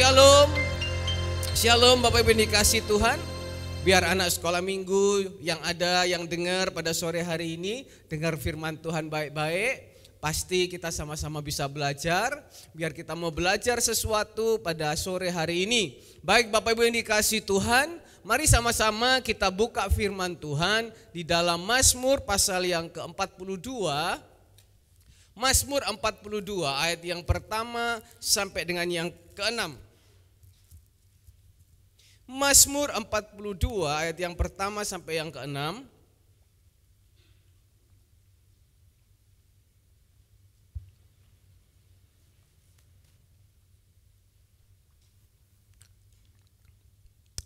Shalom. Shalom Bapak Ibu yang dikasihi Tuhan. Biar anak sekolah minggu yang ada, yang dengar pada sore hari ini, dengar firman Tuhan baik-baik. Pasti kita sama-sama bisa belajar. Biar kita mau belajar sesuatu pada sore hari ini. Baik Bapak Ibu yang dikasihi Tuhan, mari sama-sama kita buka firman Tuhan di dalam Mazmur pasal yang ke-42. Mazmur 42 ayat yang pertama sampai dengan yang ke-6. Mazmur 42 ayat yang pertama sampai yang ke-6.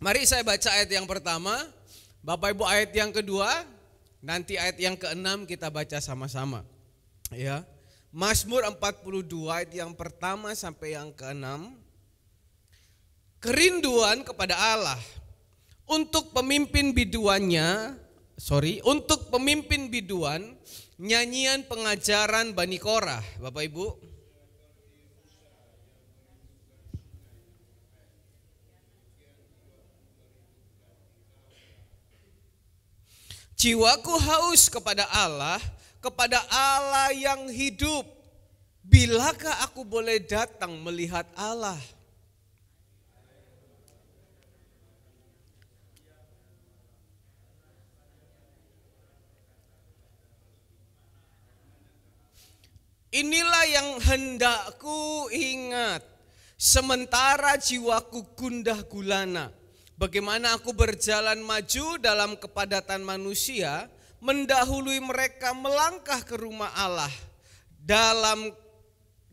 Mari saya baca ayat yang pertama, Bapak Ibu ayat yang kedua, nanti ayat yang ke-6 kita baca sama-sama. Ya. Mazmur 42 ayat yang pertama sampai yang ke-6. Kerinduan kepada Allah untuk pemimpin biduan nyanyian pengajaran Bani Korah, Bapak Ibu. Jiwaku haus kepada Allah yang hidup. Bilakah aku boleh datang melihat Allah? Inilah yang hendak ku ingat, sementara jiwaku gundah gulana. Bagaimana aku berjalan maju dalam kepadatan manusia, mendahului mereka melangkah ke rumah Allah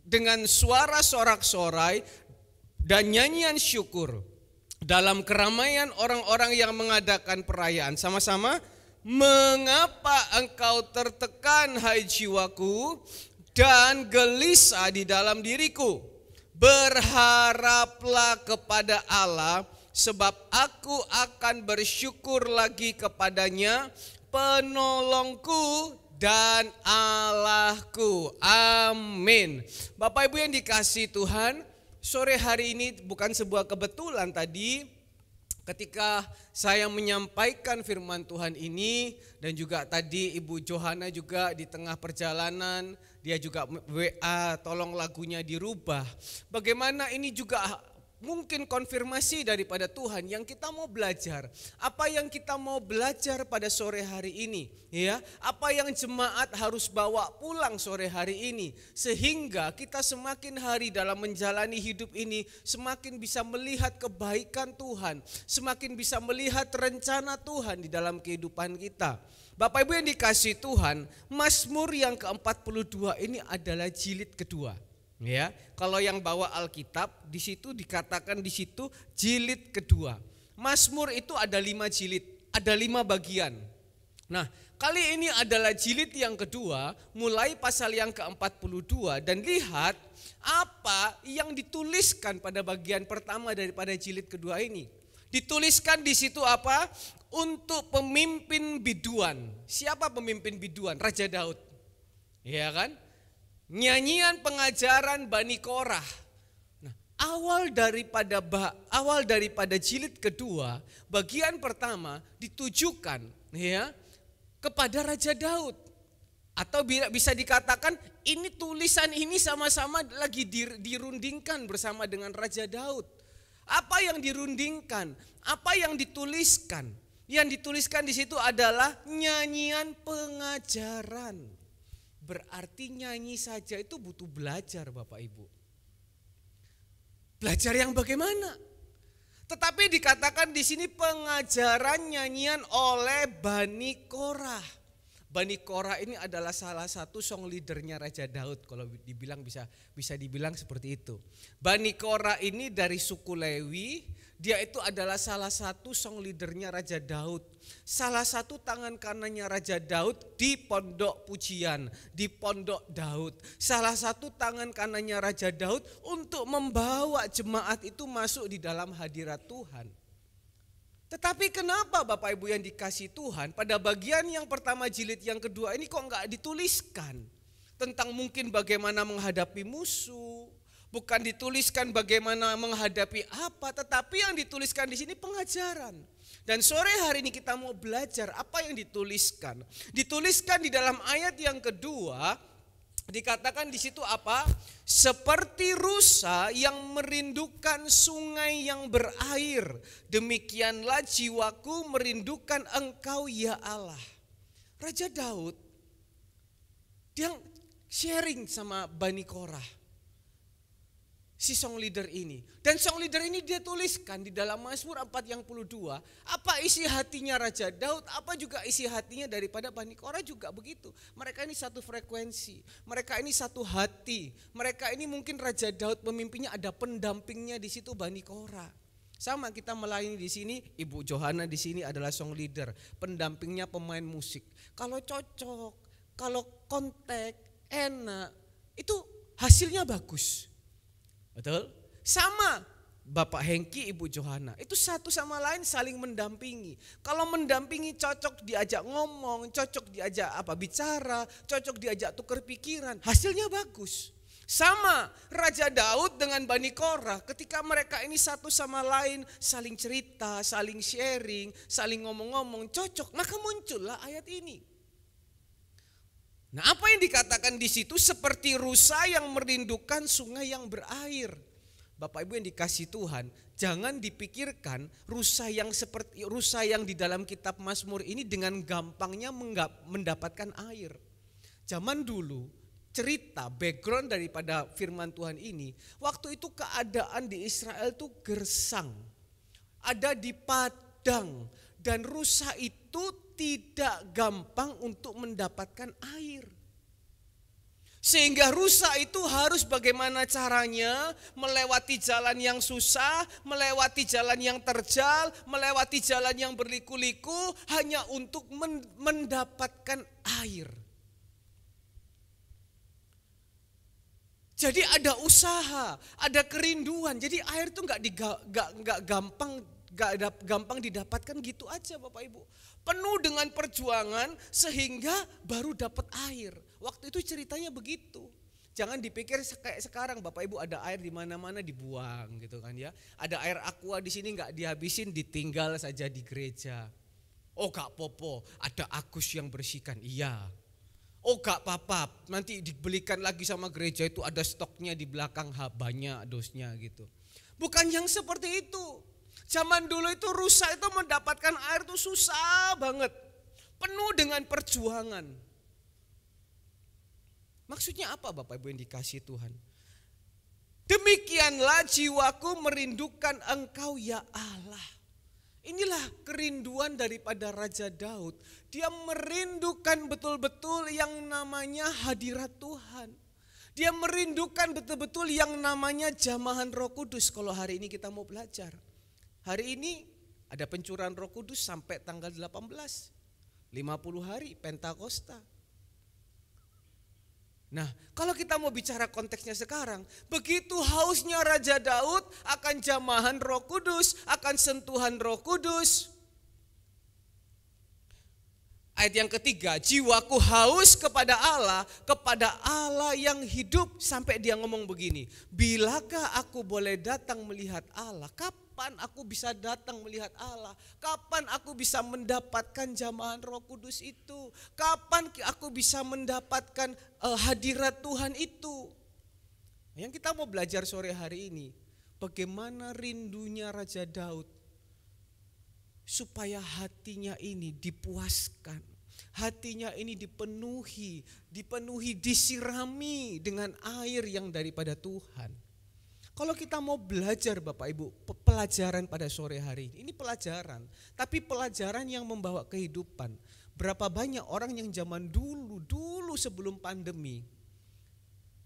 dengan suara sorak-sorai dan nyanyian syukur dalam keramaian orang-orang yang mengadakan perayaan. Sama-sama, mengapa engkau tertekan hai jiwaku dan gelisah di dalam diriku? Berharaplah kepada Allah, sebab aku akan bersyukur lagi kepadanya, penolongku dan Allahku. Amin. Bapak Ibu yang dikasihi Tuhan, sore hari ini bukan sebuah kebetulan tadi ketika saya menyampaikan firman Tuhan ini, dan juga tadi Ibu Johana juga di tengah perjalanan, dia juga WA, tolong lagunya dirubah. Bagaimana ini juga mungkin konfirmasi daripada Tuhan yang kita mau belajar. Apa yang kita mau belajar pada sore hari ini, ya? Apa yang jemaat harus bawa pulang sore hari ini, sehingga kita semakin hari dalam menjalani hidup ini semakin bisa melihat kebaikan Tuhan, semakin bisa melihat rencana Tuhan di dalam kehidupan kita. Bapak Ibu yang dikasihi Tuhan, Mazmur yang ke-42 ini adalah jilid kedua. Ya, kalau yang bawa Alkitab di situ dikatakan di situ jilid kedua. Mazmur itu ada 5 jilid, ada 5 bagian. Nah, kali ini adalah jilid yang kedua, mulai pasal yang ke-42, dan lihat apa yang dituliskan pada bagian pertama daripada jilid kedua ini. Dituliskan di situ apa? Untuk pemimpin biduan. Siapa pemimpin biduan? Raja Daud. Ya kan? Nyanyian pengajaran Bani Korah. Nah, awal daripada jilid kedua, bagian pertama ditujukan ya kepada Raja Daud. Atau bisa dikatakan ini tulisan ini sama-sama lagi dirundingkan bersama dengan Raja Daud. Apa yang dirundingkan? Apa yang dituliskan? Yang dituliskan di situ adalah nyanyian pengajaran. Berarti nyanyi saja itu butuh belajar, Bapak Ibu. Belajar yang bagaimana? Tetapi dikatakan di sini pengajaran nyanyian oleh Bani Korah. Bani Korah ini adalah salah satu song leadernya Raja Daud, kalau dibilang bisa dibilang seperti itu. Bani Korah ini dari suku Lewi, dia itu adalah salah satu song leadernya Raja Daud. Salah satu tangan kanannya Raja Daud di pondok pujian, di pondok Daud. Salah satu tangan kanannya Raja Daud untuk membawa jemaat itu masuk di dalam hadirat Tuhan. Tetapi kenapa Bapak Ibu yang dikasihi Tuhan, pada bagian yang pertama jilid yang kedua ini kok enggak dituliskan tentang mungkin bagaimana menghadapi musuh, Bukan dituliskan bagaimana menghadapi apa, tetapi yang dituliskan di sini pengajaran. Dan sore hari ini kita mau belajar apa yang dituliskan. Dituliskan di dalam ayat yang kedua, dikatakan di situ apa? Seperti rusa yang merindukan sungai yang berair, demikianlah jiwaku merindukan Engkau ya Allah. Raja Daud, dia sharing sama Bani Korah, si song leader ini. Dan song leader ini dia tuliskan di dalam Mazmur 42, apa isi hatinya Raja Daud, apa juga isi hatinya daripada Bani Korah juga begitu. Mereka ini satu frekuensi, mereka ini satu hati. Mereka ini mungkin Raja Daud pemimpinnya, ada pendampingnya di situ Bani Korah. Sama kita melayani di sini, Ibu Johanna di sini adalah song leader, pendampingnya pemain musik. Kalau cocok, kalau kontak, enak, itu hasilnya bagus. Betul? Sama Bapak Hengki, Ibu Johanna, itu satu sama lain saling mendampingi. Kalau mendampingi cocok diajak ngomong, cocok diajak bicara, cocok diajak tukar pikiran, hasilnya bagus. Sama Raja Daud dengan Bani Korah, ketika mereka ini satu sama lain saling cerita, saling sharing, saling ngomong-ngomong, cocok, maka muncullah ayat ini. Nah, apa yang dikatakan di situ? Seperti rusa yang merindukan sungai yang berair. Bapak Ibu yang dikasih Tuhan, jangan dipikirkan rusa yang seperti rusa yang di dalam kitab Mazmur ini dengan gampangnya mendapatkan air. Zaman dulu, cerita background daripada firman Tuhan ini, waktu itu keadaan di Israel itu gersang, ada di padang, dan rusa itu tidak gampang untuk mendapatkan air. Sehingga rusa itu harus bagaimana caranya melewati jalan yang susah, melewati jalan yang terjal, melewati jalan yang berliku-liku hanya untuk mendapatkan air. Jadi ada usaha, ada kerinduan. Jadi air itu nggak gampang didapatkan gitu aja Bapak Ibu. Penuh dengan perjuangan sehingga baru dapat air. Waktu itu ceritanya begitu. Jangan dipikir kayak sekarang Bapak Ibu ada air di mana-mana dibuang gitu kan ya. Ada air aqua di sini nggak dihabisin, ditinggal saja di gereja. Oh gak popo, ada Agus yang bersihkan. Iya. Oh gak apa-apa, nanti dibelikan lagi sama gereja itu ada stoknya di belakang, banyak dosnya gitu. Bukan yang seperti itu. Zaman dulu itu rusa itu mendapatkan air itu susah banget. Penuh dengan perjuangan. Maksudnya apa Bapak Ibu yang dikasih Tuhan? Demikianlah jiwaku merindukan Engkau ya Allah. Inilah kerinduan daripada Raja Daud. Dia merindukan betul-betul yang namanya hadirat Tuhan. Dia merindukan betul-betul yang namanya jamahan Roh Kudus. Kalau hari ini kita mau belajar. Hari ini ada pencurahan Roh Kudus sampai tanggal 18. 50 hari Pentakosta. Nah, kalau kita mau bicara konteksnya sekarang, begitu hausnya Raja Daud akan jamahan Roh Kudus, akan sentuhan Roh Kudus. Ayat yang ketiga, jiwaku haus kepada Allah yang hidup, sampai dia ngomong begini, bilakah aku boleh datang melihat Allah? Kapan aku bisa datang melihat Allah? Kapan aku bisa mendapatkan jamahan Roh Kudus itu? Kapan aku bisa mendapatkan hadirat Tuhan itu? Yang kita mau belajar sore hari ini, bagaimana rindunya Raja Daud supaya hatinya ini dipuaskan, hatinya ini dipenuhi, disirami dengan air yang daripada Tuhan. Kalau kita mau belajar Bapak Ibu, pelajaran pada sore hari ini pelajaran, tapi pelajaran yang membawa kehidupan. Berapa banyak orang yang zaman dulu sebelum pandemi,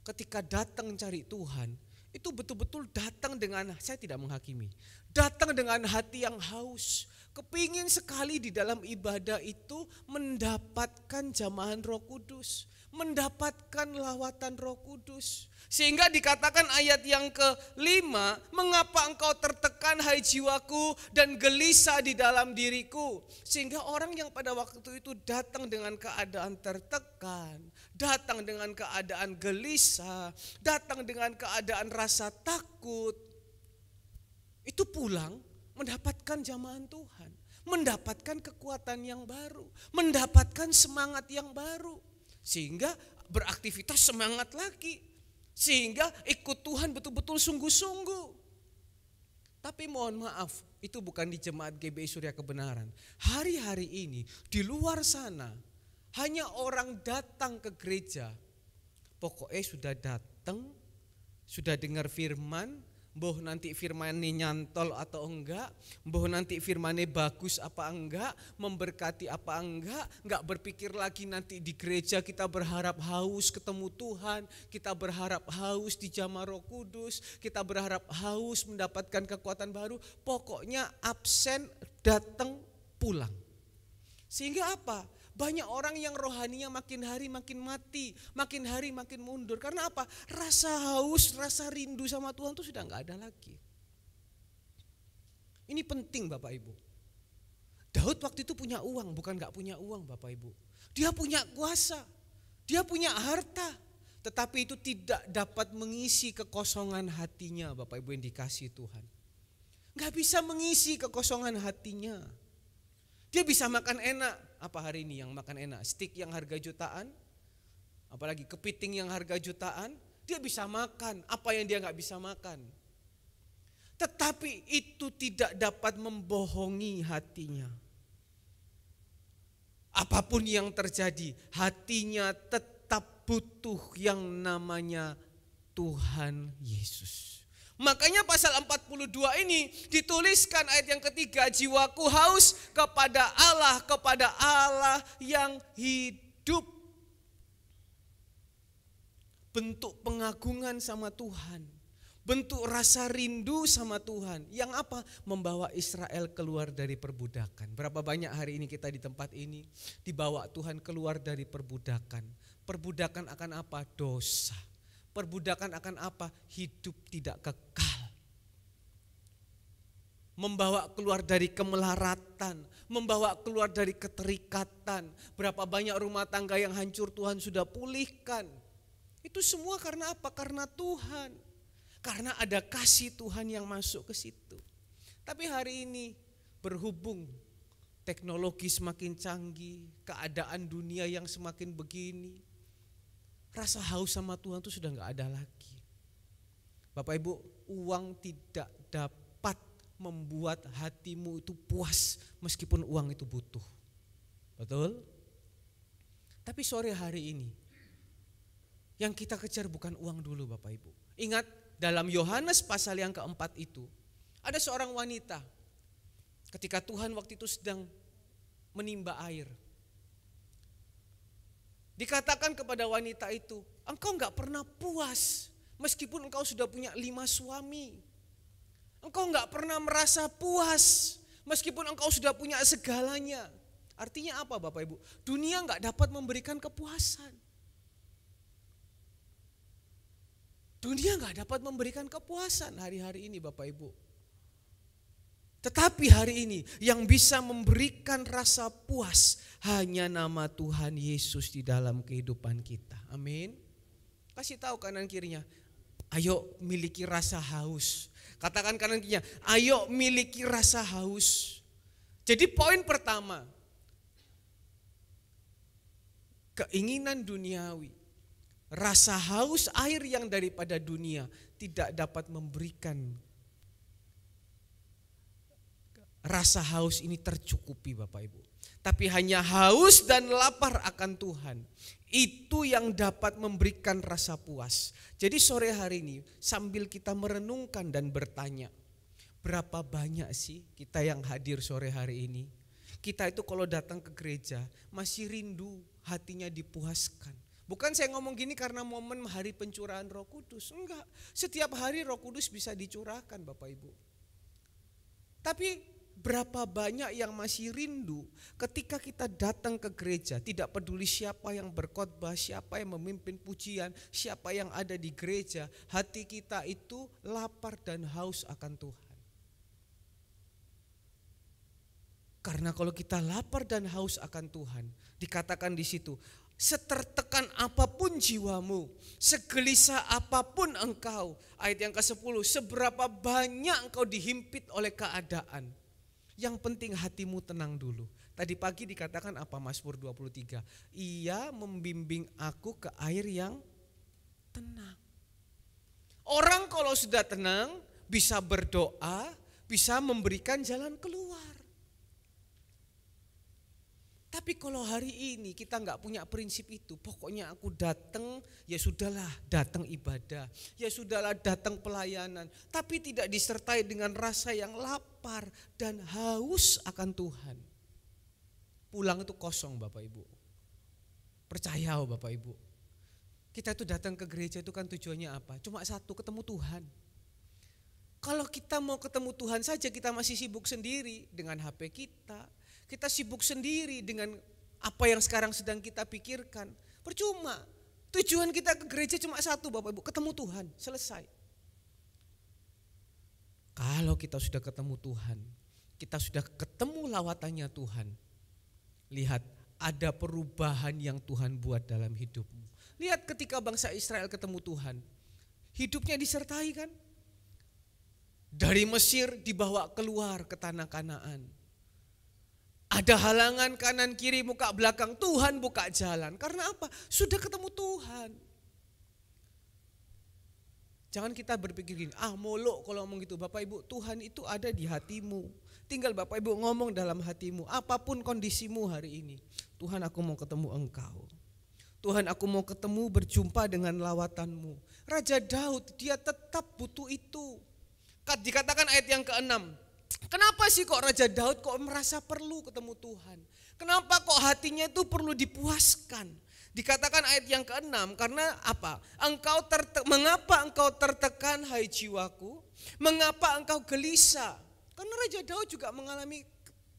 ketika datang cari Tuhan, itu betul-betul datang dengan, saya tidak menghakimi, datang dengan hati yang haus, kepingin sekali di dalam ibadah itu mendapatkan jamahan Roh Kudus, mendapatkan lawatan Roh Kudus. Sehingga dikatakan ayat yang ke-5, mengapa engkau tertekan hai jiwaku dan gelisah di dalam diriku. Sehingga orang yang pada waktu itu datang dengan keadaan tertekan, datang dengan keadaan gelisah, datang dengan keadaan rasa takut, itu pulang mendapatkan jamahan Tuhan, mendapatkan kekuatan yang baru, mendapatkan semangat yang baru, sehingga beraktivitas semangat lagi, sehingga ikut Tuhan betul-betul sungguh-sungguh. Tapi mohon maaf, itu bukan di jemaat GBI Surya Kebenaran. Hari-hari ini di luar sana hanya orang datang ke gereja, pokoknya sudah datang, sudah dengar firman, boh nanti firmannya nyantol atau enggak, boh nanti firmannya bagus apa enggak, memberkati apa enggak berpikir lagi nanti di gereja kita berharap haus ketemu Tuhan, kita berharap haus dijamah Roh Kudus, kita berharap haus mendapatkan kekuatan baru, pokoknya absen, datang, pulang. Sehingga apa? Banyak orang yang rohaninya makin hari makin mati, makin hari makin mundur. Karena apa? Rasa haus, rasa rindu sama Tuhan itu sudah gak ada lagi. Ini penting Bapak Ibu. Daud waktu itu punya uang, bukan gak punya uang Bapak Ibu. Dia punya kuasa, dia punya harta. Tetapi itu tidak dapat mengisi kekosongan hatinya Bapak Ibu yang dikasihi Tuhan. Gak bisa mengisi kekosongan hatinya. Dia bisa makan enak, apa hari ini yang makan enak? Steak yang harga jutaan, apalagi kepiting yang harga jutaan, dia bisa makan apa yang dia gak bisa makan. Tetapi itu tidak dapat membohongi hatinya. Apapun yang terjadi, hatinya tetap butuh yang namanya Tuhan Yesus. Makanya pasal 42 ini dituliskan ayat yang ketiga, jiwaku haus kepada Allah yang hidup. Bentuk pengagungan sama Tuhan, bentuk rasa rindu sama Tuhan. Yang apa? Membawa Israel keluar dari perbudakan. Berapa banyak hari ini kita di tempat ini dibawa Tuhan keluar dari perbudakan. Perbudakan akan apa? Dosa. Perbudakan akan apa? Hidup tidak kekal. Membawa keluar dari kemelaratan, membawa keluar dari keterikatan. Berapa banyak rumah tangga yang hancur Tuhan sudah pulihkan. Itu semua karena apa? Karena Tuhan. Karena ada kasih Tuhan yang masuk ke situ. Tapi hari ini berhubung teknologi semakin canggih, keadaan dunia yang semakin begini, rasa haus sama Tuhan itu sudah gak ada lagi. Bapak Ibu, uang tidak dapat membuat hatimu itu puas meskipun uang itu butuh. Betul? Tapi sore hari ini, yang kita kejar bukan uang dulu Bapak Ibu. Ingat dalam Yohanes pasal yang keempat itu, ada seorang wanita ketika Tuhan waktu itu sedang menimba air. Dikatakan kepada wanita itu, engkau gak pernah puas meskipun engkau sudah punya 5 suami. Engkau gak pernah merasa puas meskipun engkau sudah punya segalanya. Artinya apa Bapak Ibu? Dunia gak dapat memberikan kepuasan. Dunia gak dapat memberikan kepuasan hari-hari ini Bapak Ibu. Tetapi hari ini yang bisa memberikan rasa puas hanya nama Tuhan Yesus di dalam kehidupan kita. Amin. Kasih tahu kanan kirinya, ayo miliki rasa haus. Katakan kanan kirinya, ayo miliki rasa haus. Jadi poin pertama, keinginan duniawi, rasa haus air yang daripada dunia tidak dapat memberikan rasa haus ini tercukupi Bapak Ibu. Tapi hanya haus dan lapar akan Tuhan. Itu yang dapat memberikan rasa puas. Jadi sore hari ini sambil kita merenungkan dan bertanya, berapa banyak sih kita yang hadir sore hari ini? Kita itu kalau datang ke gereja masih rindu hatinya dipuaskan. Bukan saya ngomong gini karena momen hari pencurahan Roh Kudus. Enggak, setiap hari Roh Kudus bisa dicurahkan Bapak Ibu. Tapi berapa banyak yang masih rindu ketika kita datang ke gereja, tidak peduli siapa yang berkhotbah, siapa yang memimpin pujian, siapa yang ada di gereja, hati kita itu lapar dan haus akan Tuhan. Karena kalau kita lapar dan haus akan Tuhan, dikatakan di situ, setertekan apapun jiwamu, segelisah apapun engkau. Ayat yang ke-10, seberapa banyak engkau dihimpit oleh keadaan. Yang penting hatimu tenang dulu. Tadi pagi dikatakan apa Mazmur 23? Ia membimbing aku ke air yang tenang. Orang kalau sudah tenang bisa berdoa, bisa memberikan jalan keluar. Tapi kalau hari ini kita nggak punya prinsip itu, pokoknya aku datang, ya sudahlah datang ibadah, ya sudahlah datang pelayanan, tapi tidak disertai dengan rasa yang lapar dan haus akan Tuhan. Pulang itu kosong Bapak Ibu. Percaya Bapak Ibu. Kita itu datang ke gereja itu kan tujuannya apa? Cuma satu, ketemu Tuhan. Kalau kita mau ketemu Tuhan saja kita masih sibuk sendiri dengan HP kita. Kita sibuk sendiri dengan apa yang sekarang sedang kita pikirkan. Percuma. Tujuan kita ke gereja cuma satu Bapak Ibu, ketemu Tuhan, selesai. Kalau kita sudah ketemu Tuhan, kita sudah ketemu lawatannya Tuhan. Lihat, ada perubahan yang Tuhan buat dalam hidupmu. Lihat ketika bangsa Israel ketemu Tuhan, hidupnya disertai kan? Dari Mesir dibawa keluar ke tanah Kanaan. Ada halangan kanan kiri muka belakang, Tuhan buka jalan. Karena apa? Sudah ketemu Tuhan. Jangan kita berpikir gini, molok kalau ngomong gitu. Bapak Ibu, Tuhan itu ada di hatimu. Tinggal Bapak Ibu ngomong dalam hatimu, apapun kondisimu hari ini. Tuhan, aku mau ketemu Engkau. Tuhan, aku mau ketemu berjumpa dengan lawatanmu. Raja Daud, dia tetap butuh itu. Dikatakan ayat yang ke-6. Kenapa sih kok Raja Daud kok merasa perlu ketemu Tuhan? Kenapa kok hatinya itu perlu dipuaskan? Dikatakan ayat yang ke-6, karena apa? Mengapa engkau tertekan hai jiwaku? Mengapa engkau gelisah? Karena Raja Daud juga mengalami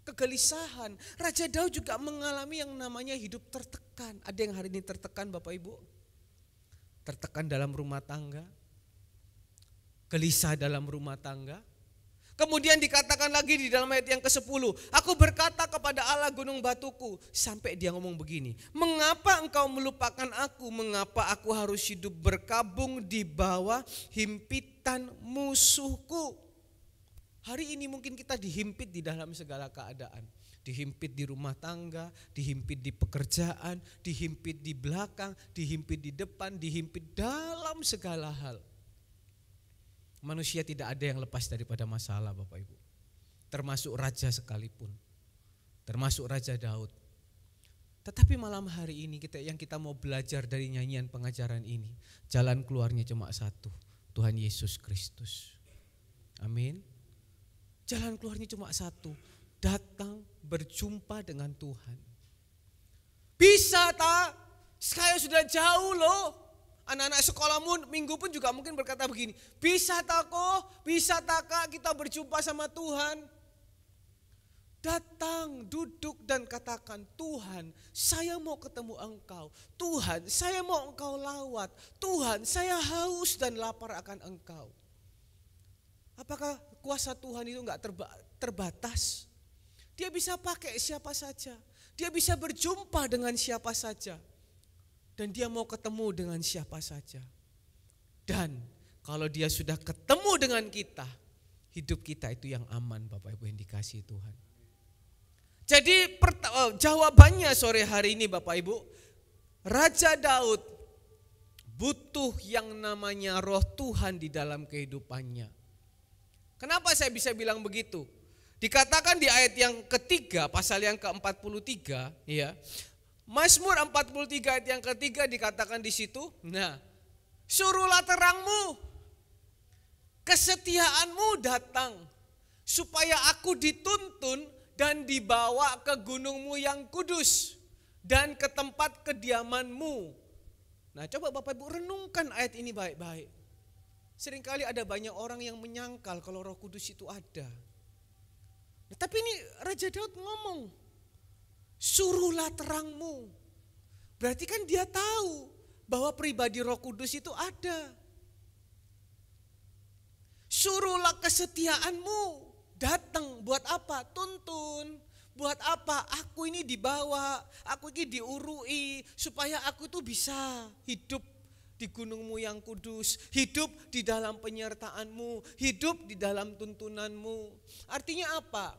kegelisahan. Raja Daud juga mengalami yang namanya hidup tertekan. Ada yang hari ini tertekan Bapak Ibu? Tertekan dalam rumah tangga? Gelisah dalam rumah tangga? Kemudian dikatakan lagi di dalam ayat yang ke-10, aku berkata kepada Allah gunung batuku, sampai dia ngomong begini, mengapa engkau melupakan aku, mengapa aku harus hidup berkabung di bawah himpitan musuhku. Hari ini mungkin kita dihimpit di dalam segala keadaan, dihimpit di rumah tangga, dihimpit di pekerjaan, dihimpit di belakang, dihimpit di depan, dihimpit dalam segala hal. Manusia tidak ada yang lepas daripada masalah Bapak Ibu. Termasuk raja sekalipun. Termasuk Raja Daud. Tetapi malam hari ini yang kita mau belajar dari nyanyian pengajaran ini. Jalan keluarnya cuma satu. Tuhan Yesus Kristus. Amin. Jalan keluarnya cuma satu. Datang berjumpa dengan Tuhan. Bisa tak? Saya sudah jauh loh. Anak-anak sekolahmu minggu pun juga mungkin berkata begini, bisa tak kok, bisa tak kak kita berjumpa sama Tuhan. Datang, duduk dan katakan, Tuhan saya mau ketemu Engkau. Tuhan saya mau Engkau lawat. Tuhan saya haus dan lapar akan Engkau. Apakah kuasa Tuhan itu enggak terbatas? Dia bisa pakai siapa saja. Dia bisa berjumpa dengan siapa saja. Dan dia mau ketemu dengan siapa saja. Dan kalau dia sudah ketemu dengan kita, hidup kita itu yang aman Bapak Ibu yang dikasihi Tuhan. Jadi jawabannya sore hari ini Bapak Ibu, Raja Daud butuh yang namanya roh Tuhan di dalam kehidupannya. Kenapa saya bisa bilang begitu? Dikatakan di ayat yang ketiga, pasal yang ke-43, ya. Mazmur 43 ayat yang ketiga dikatakan di situ, nah, suruhlah terangmu, kesetiaanmu datang, supaya aku dituntun dan dibawa ke gunungmu yang kudus dan ke tempat kediamanmu. Nah, coba Bapak Ibu renungkan ayat ini baik-baik. Seringkali ada banyak orang yang menyangkal kalau Roh Kudus itu ada. Nah, tapi ini Raja Daud ngomong, suruhlah terangmu. Berarti kan dia tahu bahwa pribadi Roh Kudus itu ada. Suruhlah kesetiaanmu datang buat apa? Tuntun, Buat apa? Aku ini dibawa, aku ini diurui supaya aku tuh bisa hidup di gunungmu yang kudus, hidup di dalam penyertaanmu, hidup di dalam tuntunanmu. Artinya apa?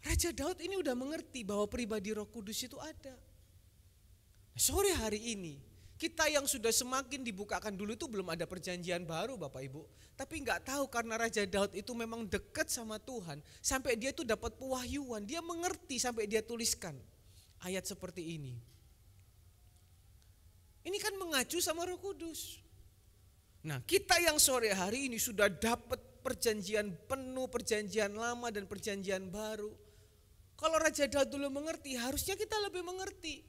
Raja Daud ini udah mengerti bahwa pribadi Roh Kudus itu ada. Sore hari ini, kita yang sudah semakin dibukakan, dulu itu belum ada perjanjian baru Bapak Ibu. Tapi gak tahu karena Raja Daud itu memang dekat sama Tuhan. Sampai dia itu dapat pewahyuan, dia mengerti sampai dia tuliskan ayat seperti ini. Ini kan mengacu sama Roh Kudus. Nah, kita yang sore hari ini sudah dapat perjanjian penuh, perjanjian lama dan perjanjian baru. Kalau Raja Daud dulu mengerti, harusnya kita lebih mengerti.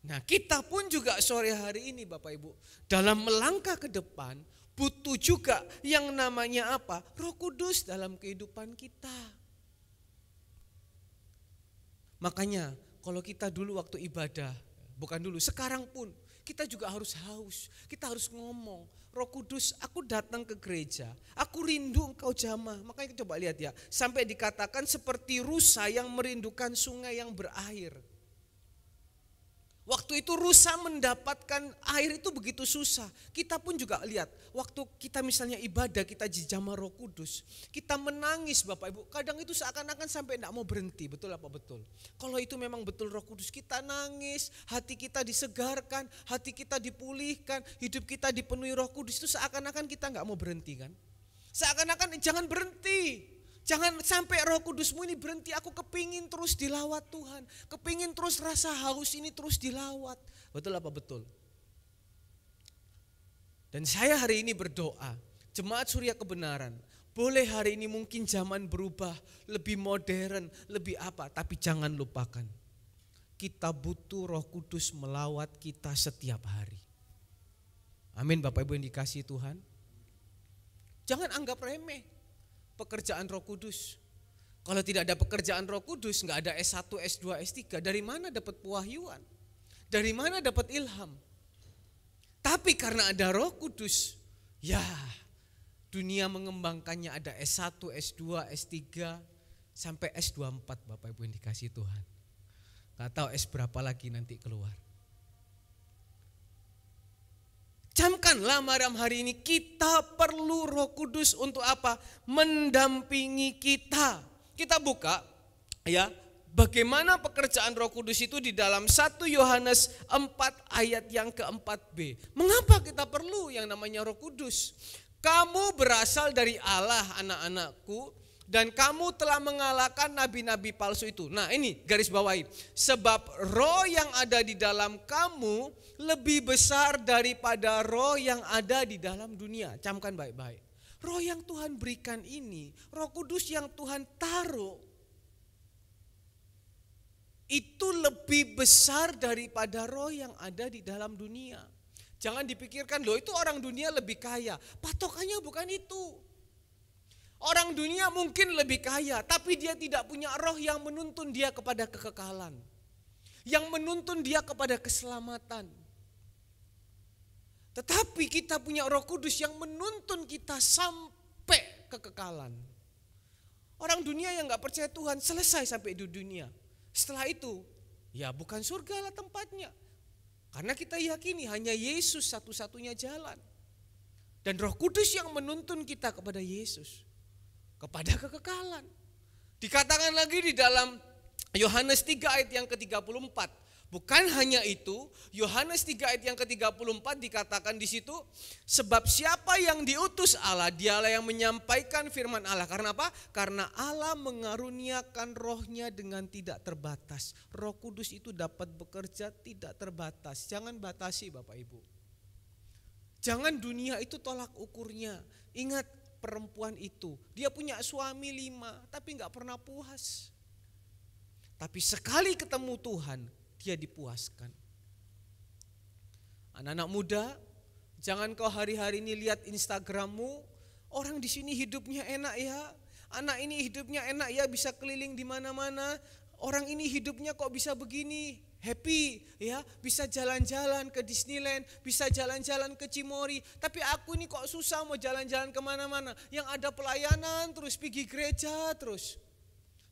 Nah, kita pun juga sore hari ini Bapak Ibu, dalam melangkah ke depan, butuh juga yang namanya apa? Roh Kudus dalam kehidupan kita. Makanya kalau kita dulu waktu ibadah, bukan dulu, sekarang pun, kita juga harus haus, kita harus ngomong, Roh Kudus, aku datang ke gereja, aku rindu engkau jamah. Makanya coba lihat ya, sampai dikatakan seperti rusa yang merindukan sungai yang berair. Waktu itu rusa mendapatkan air itu begitu susah. Kita pun juga lihat, waktu kita misalnya ibadah, kita dijamah Roh Kudus, kita menangis Bapak Ibu. Kadang itu seakan-akan sampai tidak mau berhenti, betul apa betul? Kalau itu memang betul Roh Kudus, kita nangis, hati kita disegarkan, hati kita dipulihkan, hidup kita dipenuhi Roh Kudus, itu seakan-akan kita nggak mau berhenti kan? Seakan-akan jangan berhenti. Jangan sampai Roh Kudusmu ini berhenti, aku kepingin terus dilawat Tuhan. Kepingin terus rasa haus ini terus dilawat. Betul apa betul? Dan saya hari ini berdoa, Jemaat Surya Kebenaran, boleh hari ini mungkin zaman berubah, lebih modern, lebih apa. Tapi jangan lupakan, kita butuh Roh Kudus melawat kita setiap hari. Amin Bapak Ibu yang dikasihi Tuhan. Jangan anggap remeh pekerjaan Roh Kudus. Kalau tidak ada pekerjaan Roh Kudus, nggak ada S1, S2, S3, dari mana dapat pewahyuan? Dari mana dapat ilham? Tapi karena ada Roh Kudus, ya dunia mengembangkannya, ada S1, S2, S3, sampai S24 Bapak Ibu yang dikasihi Tuhan. Nggak tahu S berapa lagi nanti keluar. Camkanlah malam hari ini, kita perlu Roh Kudus untuk apa? Mendampingi kita. Kita buka ya, bagaimana pekerjaan Roh Kudus itu di dalam 1 Yohanes 4 ayat yang ke-4b. Mengapa kita perlu yang namanya Roh Kudus? Kamu berasal dari Allah anak-anakku, dan kamu telah mengalahkan nabi-nabi palsu itu. Nah ini garis bawahi. Sebab roh yang ada di dalam kamu lebih besar daripada roh yang ada di dalam dunia. Camkan baik-baik. Roh yang Tuhan berikan ini, Roh Kudus yang Tuhan taruh, itu lebih besar daripada roh yang ada di dalam dunia. Jangan dipikirkan, loh itu orang dunia lebih kaya. Patokannya bukan itu. Orang dunia mungkin lebih kaya, tapi dia tidak punya roh yang menuntun dia kepada kekekalan, yang menuntun dia kepada keselamatan. Tetapi kita punya Roh Kudus yang menuntun kita sampai kekekalan. Orang dunia yang gak percaya Tuhan selesai sampai di dunia. Setelah itu, ya bukan surga lah tempatnya. Karena kita yakini hanya Yesus satu-satunya jalan. Dan Roh Kudus yang menuntun kita kepada Yesus, kepada kekekalan. Dikatakan lagi di dalam Yohanes 3 ayat yang ke-34. Bukan hanya itu, Yohanes 3 ayat yang ke-34 dikatakan di situ, sebab siapa yang diutus Allah, dialah yang menyampaikan firman Allah. Karena apa? Karena Allah mengaruniakan rohnya dengan tidak terbatas. Roh Kudus itu dapat bekerja tidak terbatas. Jangan batasi Bapak Ibu. Jangan dunia itu tolak ukurnya. Ingat, perempuan itu, dia punya suami 5, tapi gak pernah puas. Tapi sekali ketemu Tuhan, dia dipuaskan. Anak-anak muda, jangan kau hari-hari ini lihat Instagrammu, orang di sini hidupnya enak ya, anak ini hidupnya enak ya, bisa keliling di mana-mana. Orang ini hidupnya kok bisa begini, happy ya, bisa jalan-jalan ke Disneyland, bisa jalan-jalan ke Cimory. Tapi aku ini kok susah mau jalan-jalan kemana-mana. Yang ada pelayanan terus, pergi gereja terus.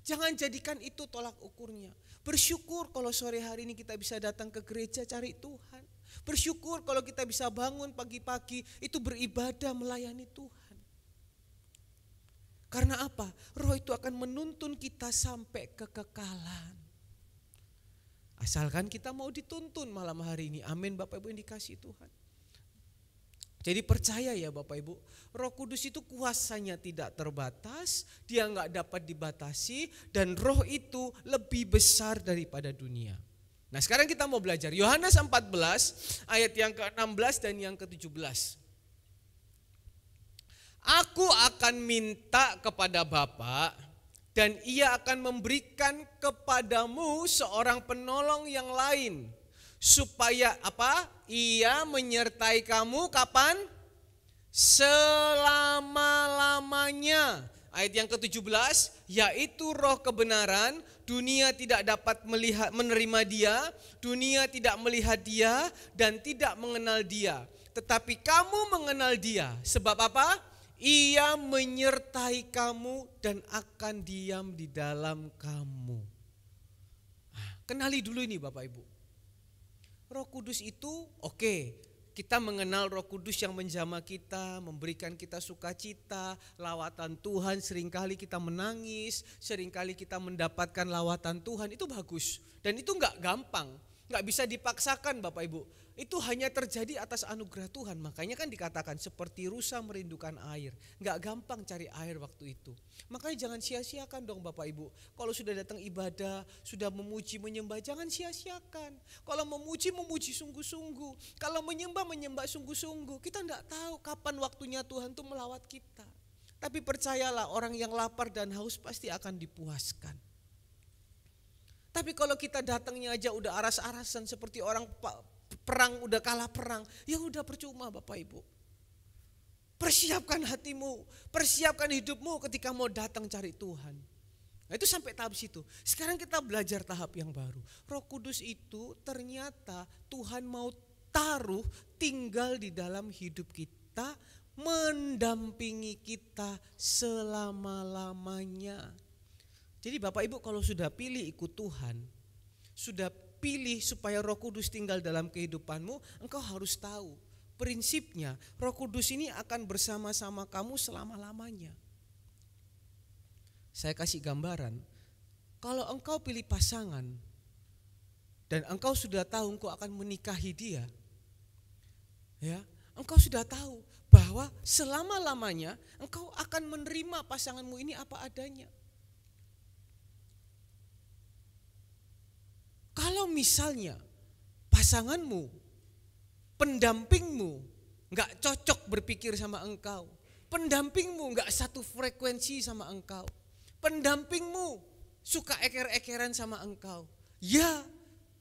Jangan jadikan itu tolak ukurnya. Bersyukur kalau sore hari ini kita bisa datang ke gereja cari Tuhan. Bersyukur kalau kita bisa bangun pagi-pagi itu beribadah melayani Tuhan. Karena apa? Roh itu akan menuntun kita sampai kekekalan. Asalkan kita mau dituntun malam hari ini. Amin Bapak Ibu yang dikasihi Tuhan. Jadi percaya ya Bapak Ibu, Roh Kudus itu kuasanya tidak terbatas, dia nggak dapat dibatasi, dan roh itu lebih besar daripada dunia. Nah sekarang kita mau belajar Yohanes 14 ayat yang ke-16 dan yang ke-17. Aku akan minta kepada Bapa dan ia akan memberikan kepadamu seorang penolong yang lain. Supaya apa? Ia menyertai kamu kapan? Selama-lamanya. Ayat yang ke-17, yaitu roh kebenaran, dunia tidak dapat menerima dia, dunia tidak melihat dia, dan tidak mengenal dia. Tetapi kamu mengenal dia, sebab apa? Ia menyertai kamu dan akan diam di dalam kamu. Kenali dulu ini Bapak Ibu. Roh Kudus itu oke, kita mengenal Roh Kudus yang menjamah kita, memberikan kita sukacita, lawatan Tuhan, seringkali kita menangis, seringkali kita mendapatkan lawatan Tuhan, itu bagus. Dan itu enggak gampang, enggak bisa dipaksakan Bapak Ibu. Itu hanya terjadi atas anugerah Tuhan, makanya kan dikatakan seperti rusa merindukan air. Enggak gampang cari air waktu itu. Makanya jangan sia-siakan dong Bapak Ibu. Kalau sudah datang ibadah, sudah memuji menyembah, jangan sia-siakan. Kalau memuji sungguh-sungguh. Kalau menyembah sungguh-sungguh. Kita enggak tahu kapan waktunya Tuhan itu melawat kita. Tapi percayalah, orang yang lapar dan haus pasti akan dipuaskan. Tapi kalau kita datangnya aja udah aras-arasan seperti orang perang, udah kalah perang, ya udah percuma Bapak Ibu. Persiapkan hatimu, persiapkan hidupmu ketika mau datang cari Tuhan. Nah itu sampai tahap situ. Sekarang kita belajar tahap yang baru. Roh Kudus itu ternyata Tuhan mau taruh tinggal di dalam hidup kita, mendampingi kita selama-lamanya. Jadi Bapak Ibu kalau sudah pilih ikut Tuhan, sudah pilih supaya Roh Kudus tinggal dalam kehidupanmu, engkau harus tahu prinsipnya Roh Kudus ini akan bersama-sama kamu selama-lamanya. Saya kasih gambaran, kalau engkau pilih pasangan dan engkau sudah tahu engkau akan menikahi dia, ya, engkau sudah tahu bahwa selama-lamanya engkau akan menerima pasanganmu ini apa adanya. Kalau misalnya pasanganmu, pendampingmu gak cocok berpikir sama engkau, pendampingmu gak satu frekuensi sama engkau, pendampingmu suka eker-ekeran sama engkau, ya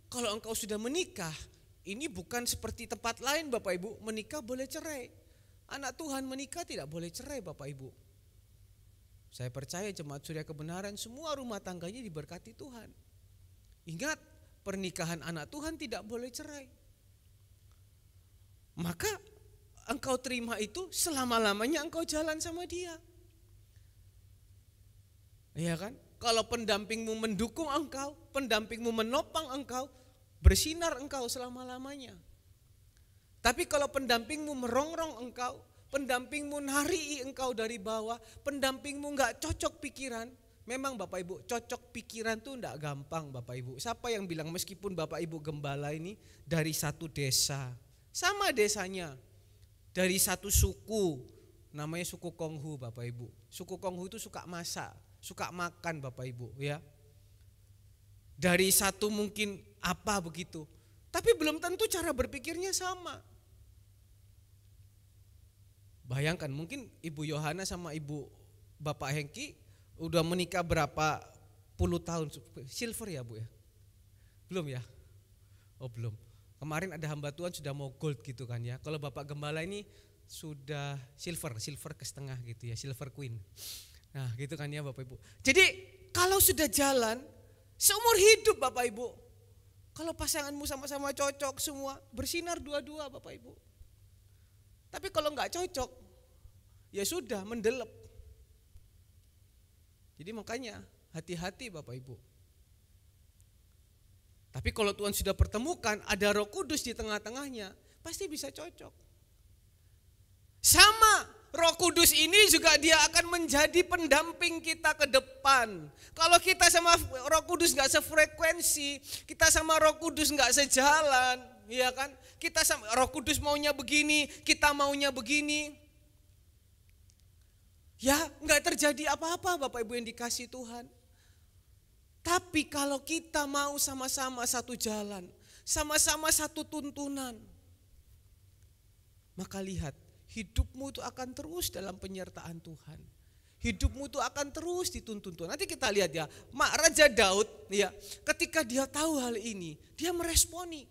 kalau engkau sudah menikah, ini bukan seperti tempat lain Bapak Ibu, menikah boleh cerai. Anak Tuhan menikah tidak boleh cerai Bapak Ibu. Saya percaya jemaat Surya Kebenaran semua rumah tangganya diberkati Tuhan. Ingat, pernikahan anak Tuhan tidak boleh cerai. Maka engkau terima itu selama-lamanya engkau jalan sama dia. Iya kan? Kalau pendampingmu mendukung engkau, pendampingmu menopang engkau, bersinar engkau selama-lamanya. Tapi kalau pendampingmu merongrong engkau, pendampingmu narii engkau dari bawah, pendampingmu gak cocok pikiran, memang Bapak Ibu cocok pikiran tuh enggak gampang Bapak Ibu. Siapa yang bilang meskipun Bapak Ibu gembala ini dari satu desa, sama desanya, dari satu suku, namanya suku Konghu Bapak Ibu. Suku Konghu itu suka masak, suka makan Bapak Ibu ya. Dari satu mungkin apa begitu, tapi belum tentu cara berpikirnya sama. Bayangkan mungkin Ibu Yohana sama Ibu Bapak Hengki udah menikah berapa puluh tahun, silver ya Bu ya? Belum ya? Oh belum. Kemarin ada hamba Tuhan sudah mau gold gitu kan ya. Kalau Bapak Gembala ini sudah silver ke setengah gitu ya, silver queen. Nah gitu kan ya Bapak Ibu. Jadi kalau sudah jalan seumur hidup Bapak Ibu, kalau pasanganmu sama-sama cocok semua, bersinar dua-dua Bapak Ibu. Tapi kalau nggak cocok, ya sudah mendelep. Jadi makanya hati-hati Bapak Ibu. Tapi kalau Tuhan sudah pertemukan, ada Roh Kudus di tengah-tengahnya, pasti bisa cocok. Sama, Roh Kudus ini juga dia akan menjadi pendamping kita ke depan. Kalau kita sama Roh Kudus gak sefrekuensi, kita sama Roh Kudus gak sejalan, ya kan? Kita sama Roh Kudus maunya begini, kita maunya begini. Ya gak terjadi apa-apa Bapak Ibu yang dikasih Tuhan. Tapi kalau kita mau sama-sama satu jalan, sama-sama satu tuntunan, maka lihat, hidupmu itu akan terus dalam penyertaan Tuhan. Hidupmu itu akan terus dituntun Tuhan. Nanti kita lihat ya, Raja Daud ya, ketika dia tahu hal ini, dia meresponi.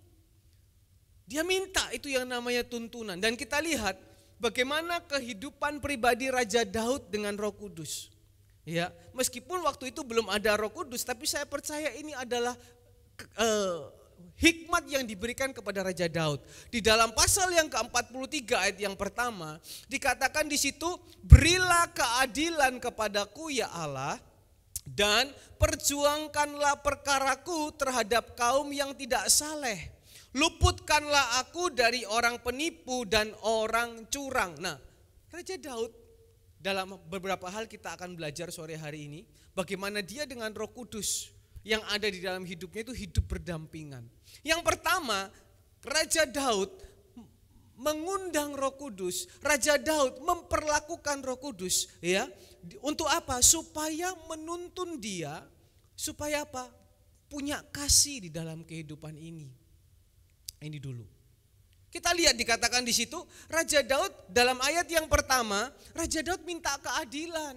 Dia minta itu yang namanya tuntunan. Dan kita lihat bagaimana kehidupan pribadi Raja Daud dengan Roh Kudus. Ya, meskipun waktu itu belum ada Roh Kudus, tapi saya percaya ini adalah hikmat yang diberikan kepada Raja Daud. Di dalam pasal yang ke-43 ayat yang pertama, dikatakan di situ, berilah keadilan kepadaku ya Allah, dan perjuangkanlah perkaraku terhadap kaum yang tidak saleh. Luputkanlah aku dari orang penipu dan orang curang. Nah, Raja Daud dalam beberapa hal kita akan belajar sore hari ini, bagaimana dia dengan Roh Kudus yang ada di dalam hidupnya itu hidup berdampingan. Yang pertama, Raja Daud mengundang Roh Kudus, Raja Daud memperlakukan Roh Kudus, ya, untuk apa? Supaya menuntun dia, supaya apa? Punya kasih di dalam kehidupan ini. Ini dulu. Kita lihat dikatakan di situ, Raja Daud dalam ayat yang pertama, Raja Daud minta keadilan.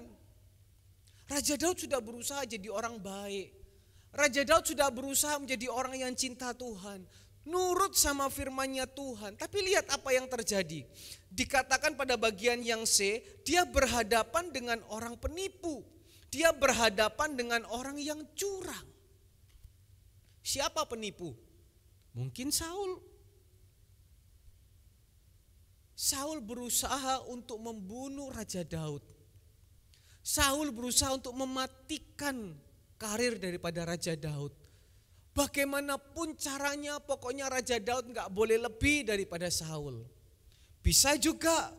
Raja Daud sudah berusaha jadi orang baik. Raja Daud sudah berusaha menjadi orang yang cinta Tuhan, nurut sama firman-Nya Tuhan. Tapi lihat apa yang terjadi. Dikatakan pada bagian yang C, dia berhadapan dengan orang penipu. Dia berhadapan dengan orang yang curang. Siapa penipu? Mungkin Saul. Saul berusaha untuk membunuh Raja Daud. Saul berusaha untuk mematikan karir daripada Raja Daud. Bagaimanapun caranya, pokoknya Raja Daud gak boleh lebih daripada Saul. Bisa juga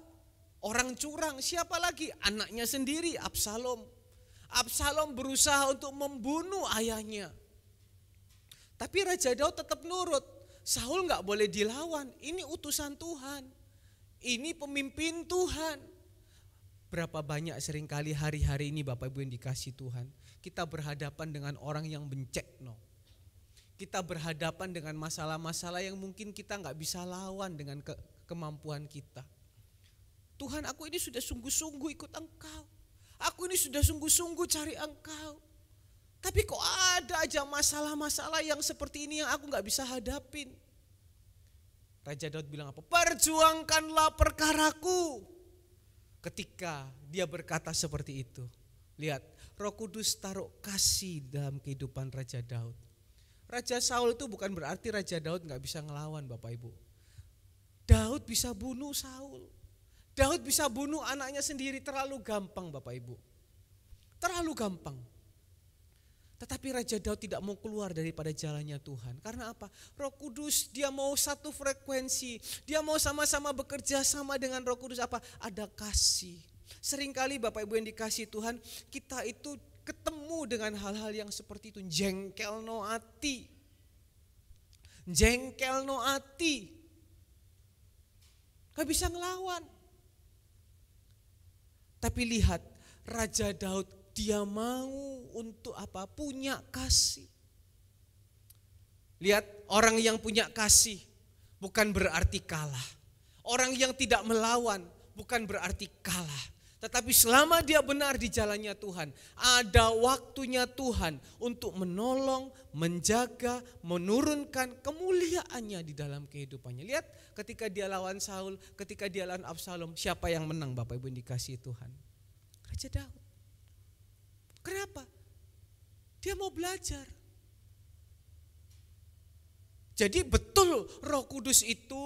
orang curang, siapa lagi? Anaknya sendiri, Absalom. Absalom berusaha untuk membunuh ayahnya. Tapi Raja Daud tetap nurut. Saul gak boleh dilawan, ini utusan Tuhan. Ini pemimpin Tuhan. Berapa banyak seringkali hari-hari ini Bapak Ibu yang dikasih Tuhan, kita berhadapan dengan orang yang bencek. Kita berhadapan dengan masalah-masalah yang mungkin kita gak bisa lawan dengan kemampuan kita. Tuhan, aku ini sudah sungguh-sungguh ikut Engkau. Aku ini sudah sungguh-sungguh cari Engkau. Tapi kok ada aja masalah-masalah yang seperti ini yang aku gak bisa hadapin. Raja Daud bilang apa? Perjuangkanlah perkaraku. Ketika dia berkata seperti itu, lihat, Roh Kudus taruh kasih dalam kehidupan Raja Daud. Raja Saul itu bukan berarti Raja Daud gak bisa ngelawan Bapak Ibu. Daud bisa bunuh Saul. Daud bisa bunuh anaknya sendiri, terlalu gampang Bapak Ibu. Terlalu gampang. Tetapi Raja Daud tidak mau keluar daripada jalannya Tuhan. Karena apa? Roh Kudus dia mau satu frekuensi. Dia mau sama-sama bekerja sama dengan Roh Kudus apa? Ada kasih. Seringkali Bapak Ibu yang dikasih Tuhan, kita itu ketemu dengan hal-hal yang seperti itu. Jengkel no ati. Jengkel no ati. Gak bisa ngelawan. Tapi lihat, Raja Daud dia mau untuk apa? Punya kasih. Lihat, orang yang punya kasih bukan berarti kalah. Orang yang tidak melawan bukan berarti kalah. Tetapi selama dia benar di jalannya Tuhan, ada waktunya Tuhan untuk menolong, menjaga, menurunkan kemuliaannya di dalam kehidupannya. Lihat, ketika dia lawan Saul, ketika dia lawan Absalom, siapa yang menang Bapak Ibu yang dikasihi Tuhan? Raja Daud. Kenapa? Dia mau belajar. Jadi betul Roh Kudus itu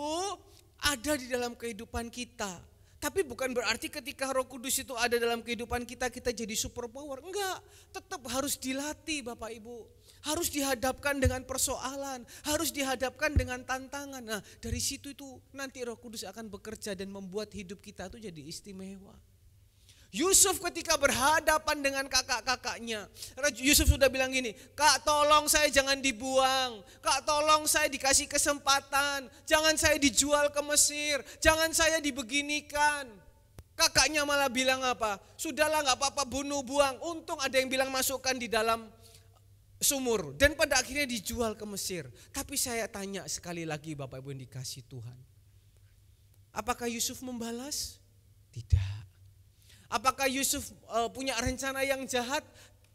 ada di dalam kehidupan kita. Tapi bukan berarti ketika Roh Kudus itu ada dalam kehidupan kita, kita jadi super power. Enggak, tetap harus dilatih Bapak Ibu. Harus dihadapkan dengan persoalan, harus dihadapkan dengan tantangan. Nah, dari situ itu nanti Roh Kudus akan bekerja dan membuat hidup kita itu jadi istimewa. Yusuf ketika berhadapan dengan kakak-kakaknya, Yusuf sudah bilang gini, "Kak, tolong saya jangan dibuang. Kak, tolong saya dikasih kesempatan. Jangan saya dijual ke Mesir. Jangan saya dibeginikan." Kakaknya malah bilang apa? "Sudahlah, gak apa-apa, bunuh, buang." Untung ada yang bilang masukkan di dalam sumur. Dan pada akhirnya dijual ke Mesir. Tapi saya tanya sekali lagi Bapak Ibu yang dikasih Tuhan. Apakah Yusuf membalas? Tidak. Apakah Yusuf punya rencana yang jahat?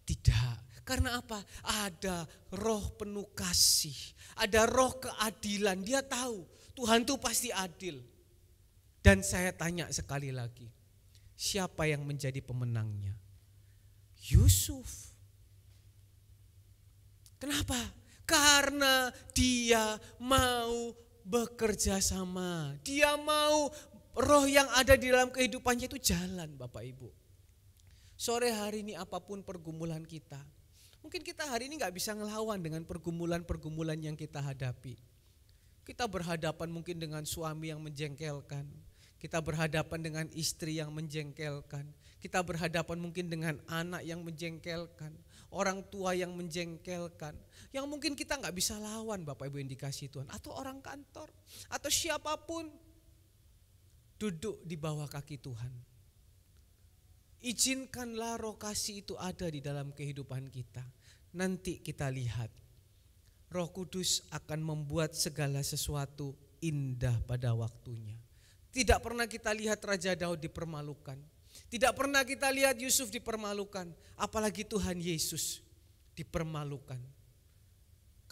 Tidak. Karena apa? Ada roh penuh kasih. Ada roh keadilan. Dia tahu Tuhan itu pasti adil. Dan saya tanya sekali lagi. Siapa yang menjadi pemenangnya? Yusuf. Kenapa? Karena dia mau bekerja sama. Dia mau roh yang ada di dalam kehidupannya itu jalan Bapak Ibu. Sore hari ini apapun pergumulan kita. Mungkin kita hari ini gak bisa ngelawan dengan pergumulan-pergumulan yang kita hadapi. Kita berhadapan mungkin dengan suami yang menjengkelkan. Kita berhadapan dengan istri yang menjengkelkan. Kita berhadapan mungkin dengan anak yang menjengkelkan. Orang tua yang menjengkelkan. Yang mungkin kita gak bisa lawan Bapak Ibu yang dikasih Tuhan. Atau orang kantor. Atau siapapun. Duduk di bawah kaki Tuhan. Izinkanlah roh kasih itu ada di dalam kehidupan kita. Nanti kita lihat Roh Kudus akan membuat segala sesuatu indah pada waktunya. Tidak pernah kita lihat Raja Daud dipermalukan. Tidak pernah kita lihat Yusuf dipermalukan. Apalagi Tuhan Yesus dipermalukan.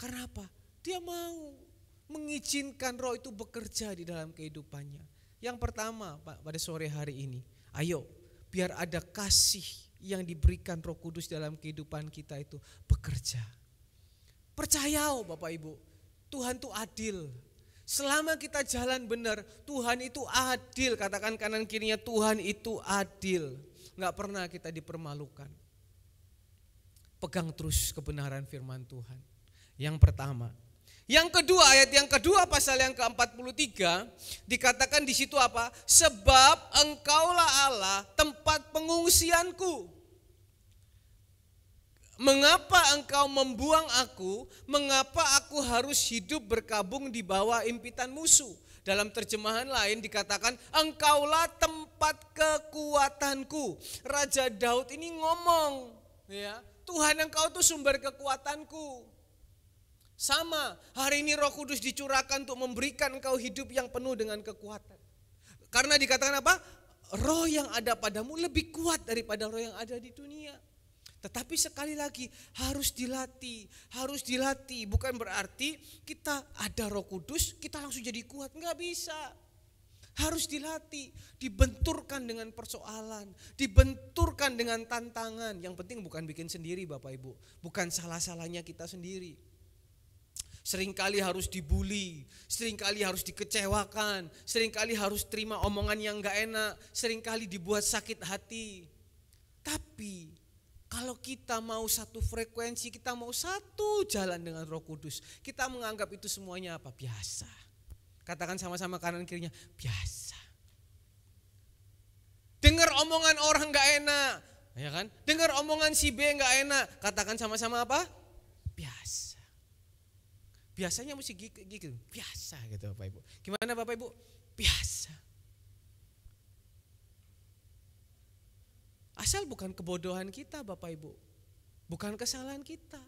Karena apa? Dia mau mengizinkan roh itu bekerja di dalam kehidupannya. Yang pertama pada sore hari ini, ayo biar ada kasih yang diberikan Roh Kudus dalam kehidupan kita itu bekerja. Percaya Bapak Ibu, Tuhan itu adil. Selama kita jalan benar, Tuhan itu adil. Katakan kanan kirinya, Tuhan itu adil. Gak pernah kita dipermalukan. Pegang terus kebenaran firman Tuhan. Yang pertama. Yang kedua, ayat yang kedua pasal yang ke-43 dikatakan di situ apa? Sebab engkaulah Allah tempat pengungsianku. Mengapa engkau membuang aku? Mengapa aku harus hidup berkabung di bawah impitan musuh? Dalam terjemahan lain dikatakan engkaulah tempat kekuatanku. Raja Daud ini ngomong, ya, Tuhan engkau tuh sumber kekuatanku. Sama, hari ini Roh Kudus dicurahkan untuk memberikan engkau hidup yang penuh dengan kekuatan. Karena dikatakan apa? Roh yang ada padamu lebih kuat daripada roh yang ada di dunia. Tetapi sekali lagi harus dilatih. Bukan berarti kita ada Roh Kudus, kita langsung jadi kuat. Enggak bisa. Harus dilatih, dibenturkan dengan persoalan, dibenturkan dengan tantangan. Yang penting bukan bikin sendiri Bapak Ibu. Bukan salah-salahnya kita sendiri. Seringkali harus dibully, seringkali harus dikecewakan, seringkali harus terima omongan yang gak enak, seringkali dibuat sakit hati. Tapi kalau kita mau satu frekuensi, kita mau satu jalan dengan Roh Kudus, kita menganggap itu semuanya apa? Biasa. Katakan sama-sama kanan kirinya, biasa. Dengar omongan orang gak enak, ya kan? Dengar omongan si B gak enak, katakan sama-sama apa? Biasa. Biasanya mesti gitu, biasa gitu Bapak Ibu. Gimana Bapak Ibu? Biasa. Asal bukan kebodohan kita Bapak Ibu. Bukan kesalahan kita.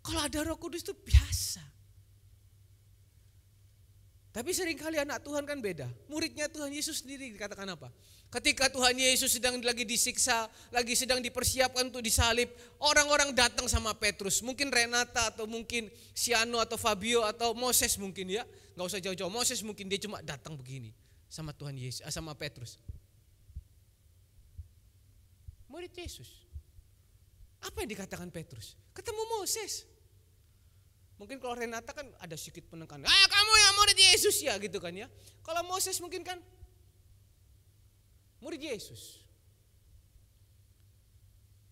Kalau ada Roh Kudus itu biasa. Tapi seringkali anak Tuhan kan beda. Muridnya Tuhan Yesus sendiri dikatakan apa? Ketika Tuhan Yesus sedang lagi disiksa, lagi sedang dipersiapkan untuk disalib, orang-orang datang sama Petrus. Mungkin Renata atau mungkin Siano atau Fabio atau Moses mungkin ya. Gak usah jauh-jauh, Moses mungkin dia cuma datang begini sama Tuhan Yesus, sama Petrus. Murid Yesus. Apa yang dikatakan Petrus? Ketemu Moses. Mungkin kalau Renata kan ada sedikit penekanan. Kamu yang murid Yesus ya gitu kan ya. Kalau Moses mungkin kan murid Yesus.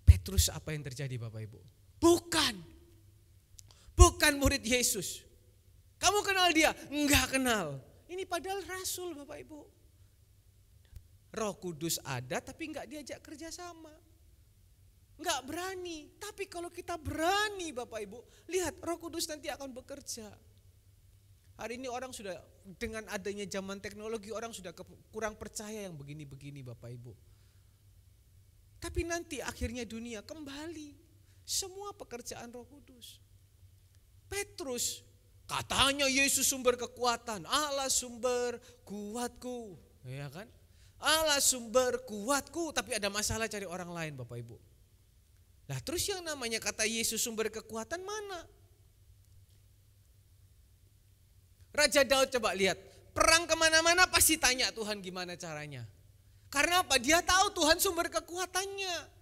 Petrus apa yang terjadi Bapak Ibu? Bukan murid Yesus. Kamu kenal dia? Enggak kenal. Ini padahal rasul Bapak Ibu. Roh Kudus ada tapi enggak diajak kerjasama. Enggak berani. Tapi kalau kita berani Bapak Ibu, lihat Roh Kudus nanti akan bekerja. Hari ini orang sudah dengan adanya zaman teknologi orang sudah kurang percaya yang begini-begini Bapak Ibu. Tapi nanti akhirnya dunia kembali semua pekerjaan Roh Kudus. Petrus katanya Yesus sumber kekuatan, Allah sumber kuatku, ya kan? Allah sumber kuatku, tapi ada masalah cari orang lain Bapak Ibu. Nah terus yang namanya kata Yesus sumber kekuatan mana? Raja Daud coba lihat, perang kemana-mana pasti tanya Tuhan gimana caranya. Karena apa? Dia tahu Tuhan sumber kekuatannya.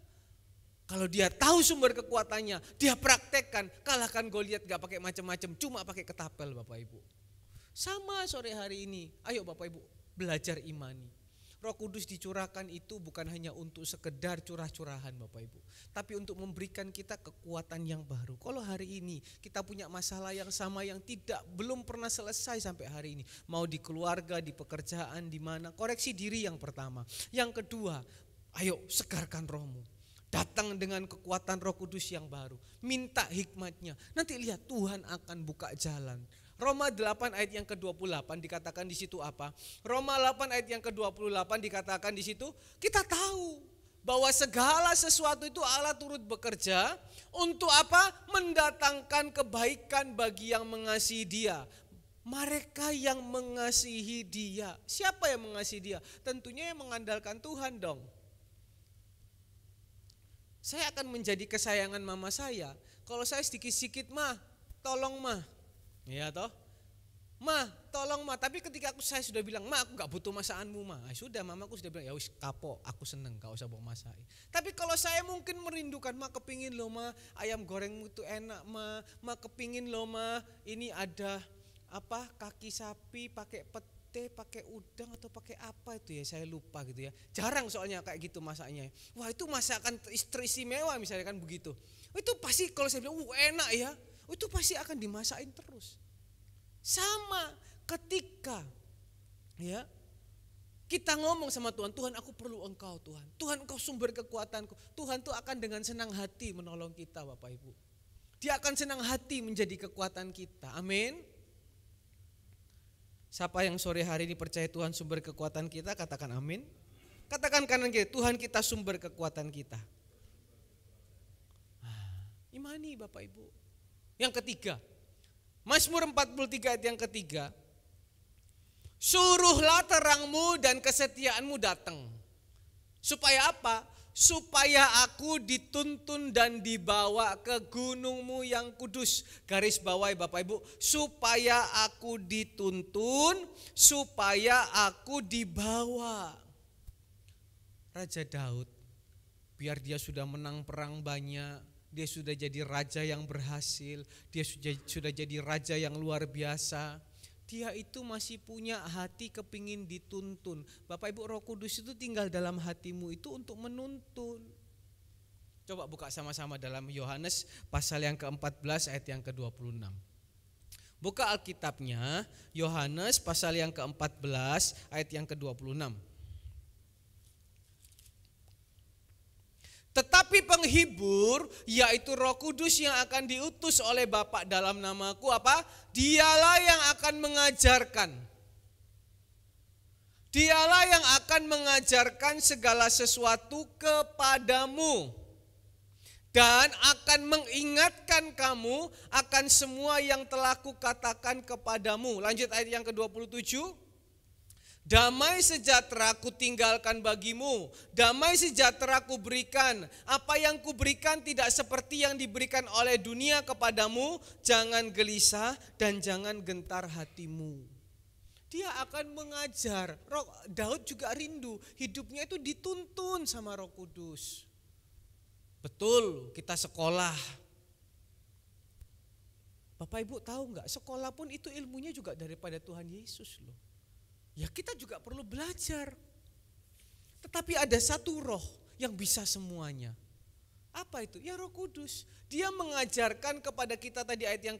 Kalau dia tahu sumber kekuatannya, dia praktekkan, kalahkan Goliat gak pakai macam-macam, cuma pakai ketapel Bapak Ibu. Sama sore hari ini, ayo Bapak Ibu belajar imani. Roh Kudus dicurahkan itu bukan hanya untuk sekedar curah-curahan Bapak Ibu, tapi untuk memberikan kita kekuatan yang baru. Kalau hari ini kita punya masalah yang sama yang belum pernah selesai sampai hari ini, mau di keluarga, di pekerjaan, di mana, koreksi diri yang pertama. Yang kedua, ayo segarkan rohmu. Datang dengan kekuatan Roh Kudus yang baru, minta hikmatnya. Nanti lihat Tuhan akan buka jalan. Roma 8 ayat yang ke-28 dikatakan di situ apa? Roma 8 ayat yang ke-28 dikatakan di situ, kita tahu bahwa segala sesuatu itu Allah turut bekerja untuk apa? Mendatangkan kebaikan bagi yang mengasihi Dia. Mereka yang mengasihi Dia. Siapa yang mengasihi Dia? Tentunya yang mengandalkan Tuhan dong. Saya akan menjadi kesayangan mama saya kalau saya sedikit-sedikit, "Mah, tolong mah." Ya toh, "Mah, tolong mah." Tapi ketika saya sudah bilang, "Mah, aku gak butuh masakanmu mah." Sudah, mamaku sudah bilang, "Ya wis kapok, aku seneng, gak usah bawa masakin." Tapi kalau saya mungkin merindukan, "Mah, kepingin loh mah, ayam gorengmu itu enak mah. Mah, kepingin loh mah, ini ada apa, kaki sapi pakai pete, pakai udang atau pakai apa itu ya, saya lupa gitu ya." Jarang soalnya kayak gitu masaknya. Wah, itu masakan istimewa misalnya kan begitu. Itu pasti kalau saya bilang, enak ya." Itu pasti akan dimasakin terus. Sama ketika ya kita ngomong sama Tuhan, "Tuhan, aku perlu Engkau Tuhan. Tuhan, Engkau sumber kekuatanku." Tuhan tuh akan dengan senang hati menolong kita Bapak Ibu. Dia akan senang hati menjadi kekuatan kita. Amin. Siapa yang sore hari ini percaya Tuhan sumber kekuatan kita, katakan amin. Katakan kanan kiri, Tuhan kita sumber kekuatan kita. Imani Bapak Ibu. Yang ketiga, Mazmur 43 ayat yang ketiga, "Suruhlah terangmu dan kesetiaanmu datang." Supaya apa? Supaya aku dituntun dan dibawa ke gunungmu yang kudus. Garis bawahi Bapak Ibu, supaya aku dituntun, supaya aku dibawa. Raja Daud, biar dia sudah menang perang banyak, dia sudah jadi raja yang berhasil, dia sudah jadi raja yang luar biasa. Dia itu masih punya hati kepingin dituntun. Bapak Ibu, Roh Kudus itu tinggal dalam hatimu itu untuk menuntun. Coba buka sama-sama dalam Yohanes pasal yang ke-14 ayat yang ke-26. Buka Alkitabnya, Yohanes pasal yang ke-14 ayat yang ke-26. "Tetapi penghibur, yaitu Roh Kudus yang akan diutus oleh Bapa dalam namaku," apa? "Dialah yang akan mengajarkan." Dialah yang akan mengajarkan segala sesuatu kepadamu dan akan mengingatkan kamu akan semua yang telah kukatakan kepadamu. Lanjut ayat yang ke-27. "Damai sejahtera ku tinggalkan bagimu, damai sejahtera ku berikan. Apa yang ku berikan tidak seperti yang diberikan oleh dunia kepadamu. Jangan gelisah dan jangan gentar hatimu." Dia akan mengajar. Daud juga rindu, hidupnya itu dituntun sama Roh Kudus. Betul, kita sekolah. Bapak Ibu tahu enggak, sekolah pun itu ilmunya juga daripada Tuhan Yesus loh. Ya kita juga perlu belajar. Tetapi ada satu roh yang bisa semuanya. Apa itu? Ya Roh Kudus. Dia mengajarkan kepada kita tadi ayat yang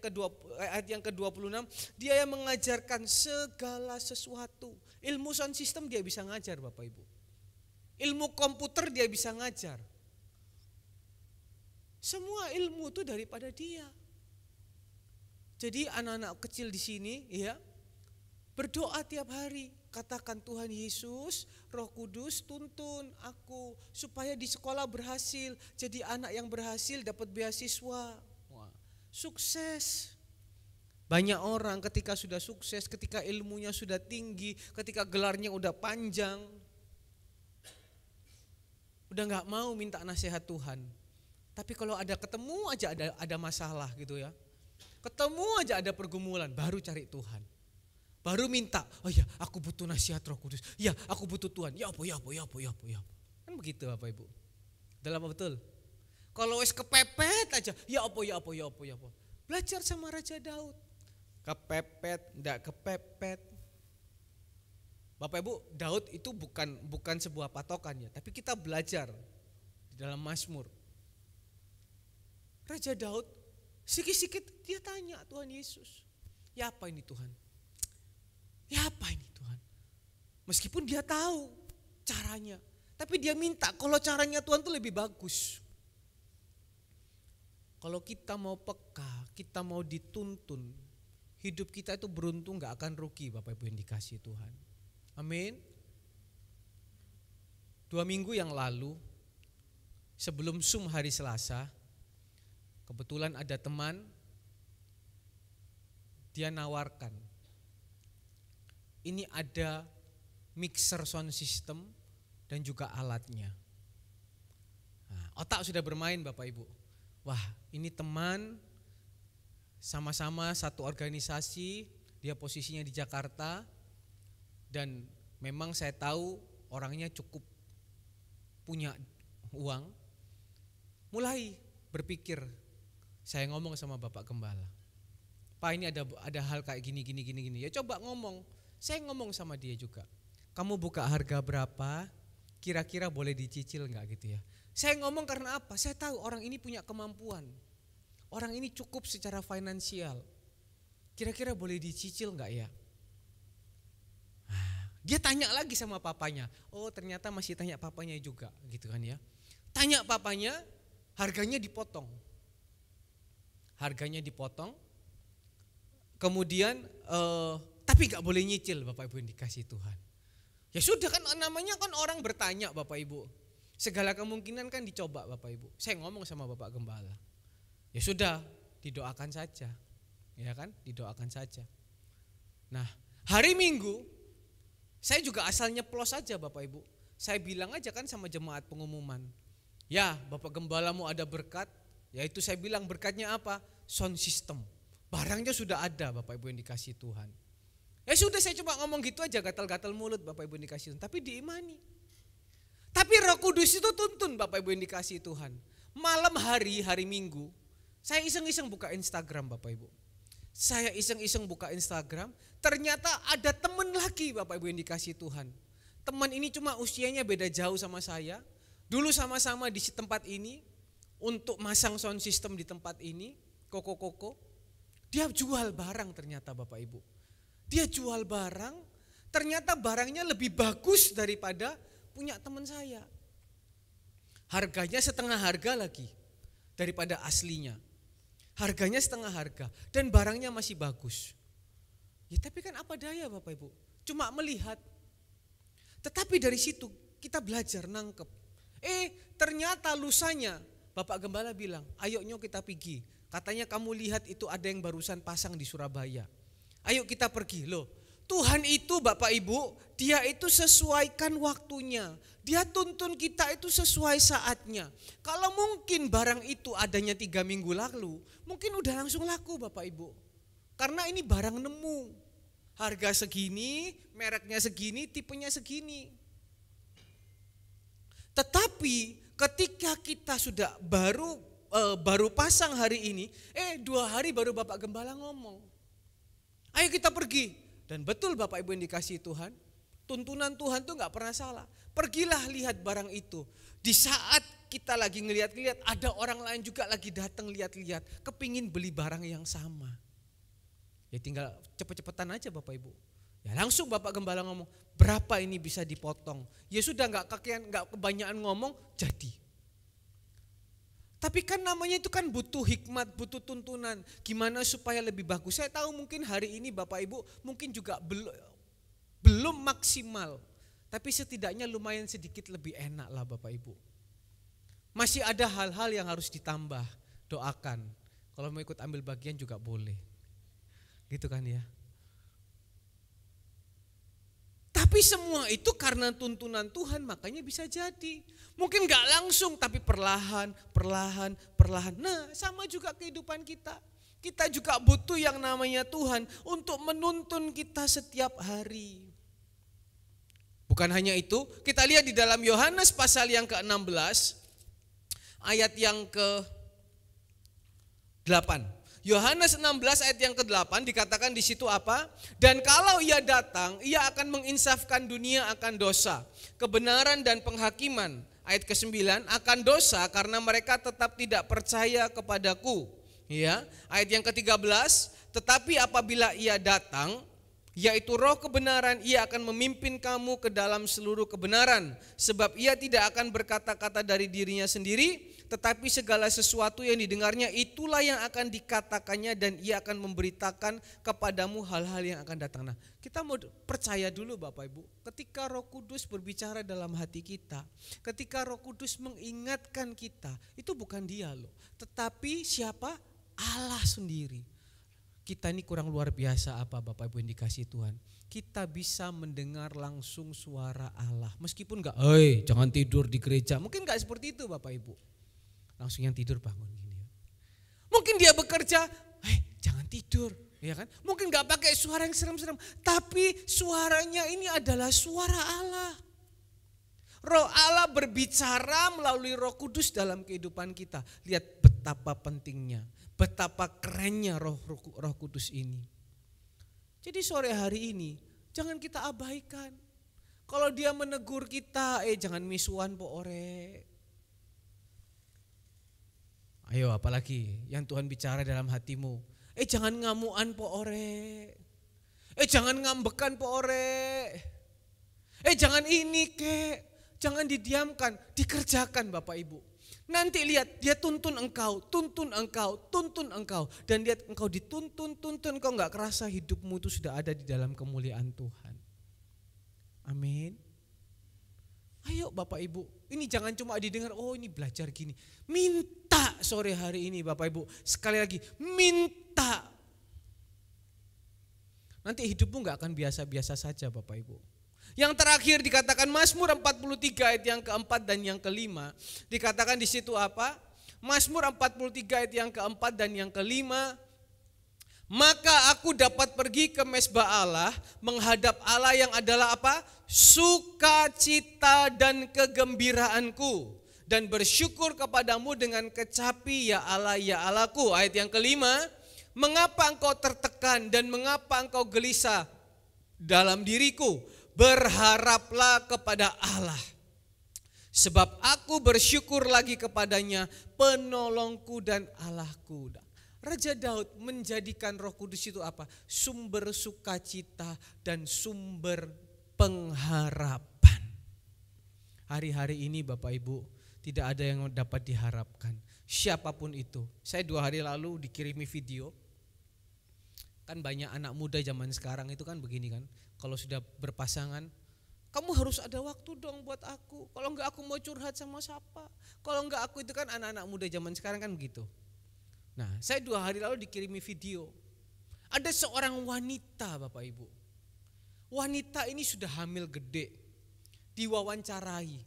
ke-26, dia yang mengajarkan segala sesuatu. Ilmu sound system dia bisa ngajar Bapak Ibu. Ilmu komputer dia bisa ngajar. Semua ilmu itu daripada dia. Jadi anak-anak kecil di sini ya, berdoa tiap hari. Katakan, Tuhan Yesus, Roh Kudus tuntun aku supaya di sekolah berhasil, jadi anak yang berhasil, dapat beasiswa. Wah, sukses. Banyak orang ketika sudah sukses, ketika ilmunya sudah tinggi, ketika gelarnya udah panjang, udah gak mau minta nasihat Tuhan. Tapi kalau ketemu aja ada masalah gitu ya, ketemu aja ada pergumulan, baru cari Tuhan. Baru minta, oh ya aku butuh nasihat Roh Kudus, ya aku butuh Tuhan, ya apa. Kan begitu Bapak Ibu. Dalam apa betul? Kalau wis kepepet aja, ya apa. Belajar sama Raja Daud. Kepepet, enggak kepepet. Bapak Ibu, Daud itu bukan sebuah patokan ya, tapi kita belajar di dalam Mazmur. Raja Daud, sikit-sikit dia tanya Tuhan Yesus, ya apa ini Tuhan? Ya apa ini Tuhan? Meskipun dia tahu caranya, tapi dia minta kalau caranya Tuhan itu lebih bagus. Kalau kita mau peka, kita mau dituntun, hidup kita itu beruntung gak akan rugi Bapak Ibu yang dikasihi Tuhan. Amin. 2 minggu yang lalu, sebelum Zoom hari Selasa, kebetulan ada teman, dia nawarkan, ini ada mixer sound system dan juga alatnya. Nah, otak sudah bermain Bapak Ibu. Wah, ini teman sama-sama satu organisasi, dia posisinya di Jakarta dan memang saya tahu orangnya cukup punya uang. Mulai berpikir, saya ngomong sama Bapak Gembala, Pak ini ada hal kayak gini. Ya coba ngomong. Saya ngomong sama dia juga, kamu buka harga berapa, kira-kira boleh dicicil enggak gitu ya. Saya ngomong karena apa? Saya tahu orang ini punya kemampuan, orang ini cukup secara finansial, kira-kira boleh dicicil enggak ya. Dia tanya lagi sama papanya, oh ternyata masih tanya papanya juga gitu kan ya. Tanya papanya, harganya dipotong. Kemudian tapi gak boleh nyicil Bapak Ibu yang dikasih Tuhan. Ya sudah kan namanya kan orang bertanya Bapak Ibu. Segala kemungkinan kan dicoba Bapak Ibu. Saya ngomong sama Bapak Gembala. Ya sudah, didoakan saja. Ya kan, didoakan saja. Nah, hari Minggu saya juga asal nyeplos aja Bapak Ibu. Saya bilang aja kan sama jemaat pengumuman. Ya, Bapak Gembala mau ada berkat, yaitu saya bilang berkatnya apa? Sound system. Barangnya sudah ada Bapak Ibu yang dikasih Tuhan. Ya sudah saya cuma ngomong gitu aja, gatal-gatal mulut Bapak Ibu yang dikasih Tuhan, tapi diimani. Tapi Roh Kudus itu tuntun Bapak Ibu yang dikasih Tuhan. Malam hari Minggu, saya iseng-iseng buka Instagram Bapak Ibu. Saya iseng-iseng buka Instagram, ternyata ada teman lagi Bapak Ibu yang dikasih Tuhan. Teman ini cuma usianya beda jauh sama saya. Dulu sama-sama di tempat ini, untuk masang sound system di tempat ini, koko-koko. Dia jual barang ternyata Bapak Ibu. Dia jual barang, ternyata barangnya lebih bagus daripada punya teman saya. Harganya setengah harga lagi daripada aslinya. Harganya setengah harga dan barangnya masih bagus. Ya tapi kan apa daya Bapak Ibu, cuma melihat. Tetapi dari situ kita belajar nangkep. Ternyata lusanya Bapak Gembala bilang, ayo nyok kita pergi. Katanya kamu lihat itu ada yang barusan pasang di Surabaya. Ayo kita pergi. Loh, Tuhan itu Bapak Ibu, dia itu sesuaikan waktunya. Dia tuntun kita itu sesuai saatnya. Kalau mungkin barang itu adanya 3 minggu lalu, mungkin udah langsung laku Bapak Ibu. Karena ini barang nemu. Harga segini, mereknya segini, tipenya segini. Tetapi ketika kita sudah baru pasang hari ini, 2 hari baru Bapak Gembala ngomong. Ayo kita pergi. Dan betul Bapak Ibu yang dikasihi Tuhan, tuntunan Tuhan tuh gak pernah salah. Pergilah lihat barang itu. Di saat kita lagi ngeliat-liat, ada orang lain juga lagi datang lihat-lihat, kepingin beli barang yang sama. Ya tinggal cepet-cepetan aja Bapak Ibu. Ya langsung Bapak Gembala ngomong, berapa ini bisa dipotong? Ya sudah, nggak kebanyakan ngomong, jadi. Tapi kan namanya itu kan butuh hikmat, butuh tuntunan. Gimana supaya lebih bagus? Saya tahu mungkin hari ini Bapak Ibu mungkin juga belum maksimal. Tapi setidaknya lumayan sedikit lebih enak lah Bapak Ibu. Masih ada hal-hal yang harus ditambah. Doakan. Kalau mau ikut ambil bagian juga boleh. Gitu kan ya. Tapi semua itu karena tuntunan Tuhan, makanya bisa jadi. Mungkin gak langsung tapi perlahan. Nah sama juga kehidupan kita. Kita juga butuh yang namanya Tuhan untuk menuntun kita setiap hari. Bukan hanya itu, kita lihat di dalam Yohanes pasal yang ke-16 ayat yang ke-8. Yohanes 16 ayat yang ke-8 dikatakan di situ apa? Dan kalau ia datang, ia akan menginsafkan dunia akan dosa, kebenaran dan penghakiman. Ayat ke-9, akan dosa karena mereka tetap tidak percaya kepadaku. Ya, ayat yang ke-13, tetapi apabila ia datang, yaitu roh kebenaran, ia akan memimpin kamu ke dalam seluruh kebenaran. Sebab ia tidak akan berkata-kata dari dirinya sendiri, tetapi segala sesuatu yang didengarnya itulah yang akan dikatakannya dan ia akan memberitakan kepadamu hal-hal yang akan datang. Nah, kita mau percaya dulu Bapak Ibu, ketika Roh Kudus berbicara dalam hati kita, ketika Roh Kudus mengingatkan kita, itu bukan dia loh, tetapi siapa? Allah sendiri. Kita ini kurang luar biasa apa Bapak Ibu yang dikasih Tuhan. Kita bisa mendengar langsung suara Allah. Meskipun enggak, jangan tidur di gereja. Mungkin enggak seperti itu Bapak Ibu. Langsung yang tidur bangun gini. Mungkin dia bekerja, jangan tidur, ya kan? Mungkin nggak pakai suara yang serem-serem, tapi suaranya ini adalah suara Allah. Roh Allah berbicara melalui Roh Kudus dalam kehidupan kita. Lihat betapa pentingnya, betapa kerennya Roh Kudus ini. Jadi sore hari ini jangan kita abaikan. Kalau dia menegur kita, jangan misuan po ore. Ayo apalagi yang Tuhan bicara dalam hatimu. Jangan ngamuan po ore. Jangan ngambekan po ore. Jangan ini kek. Jangan didiamkan, dikerjakan Bapak Ibu. Nanti lihat dia tuntun engkau. Dan lihat engkau dituntun, engkau gak kerasa hidupmu itu sudah ada di dalam kemuliaan Tuhan. Amin. Ayo Bapak Ibu, ini jangan cuma didengar, ini belajar gini. Minta sore hari ini Bapak Ibu, sekali lagi minta. Nanti hidupmu gak akan biasa-biasa saja Bapak Ibu. Yang terakhir dikatakan Mazmur 43 ayat yang keempat dan yang kelima. Dikatakan di situ apa? Mazmur 43 ayat yang keempat dan yang kelima. Maka aku dapat pergi ke mezbah Allah, menghadap Allah yang adalah apa? Sukacita dan kegembiraanku, dan bersyukur kepadamu dengan kecapi ya Allah ya Allahku. Ayat yang kelima, mengapa engkau tertekan dan mengapa engkau gelisah dalam diriku? Berharaplah kepada Allah, sebab aku bersyukur lagi kepadanya, penolongku dan Allahku. Raja Daud menjadikan Roh Kudus itu apa? Sumber sukacita dan sumber pengharapan. Hari-hari ini Bapak Ibu tidak ada yang dapat diharapkan. Siapapun itu. Saya 2 hari lalu dikirimi video. Kan banyak anak muda zaman sekarang itu kan begini kan. Kalau sudah berpasangan, kamu harus ada waktu dong buat aku. Kalau enggak aku mau curhat sama siapa. Kalau enggak aku itu kan anak-anak muda zaman sekarang kan begitu. Nah, saya 2 hari lalu dikirimi video. Ada seorang wanita Bapak Ibu. Wanita ini sudah hamil gede. Diwawancarai.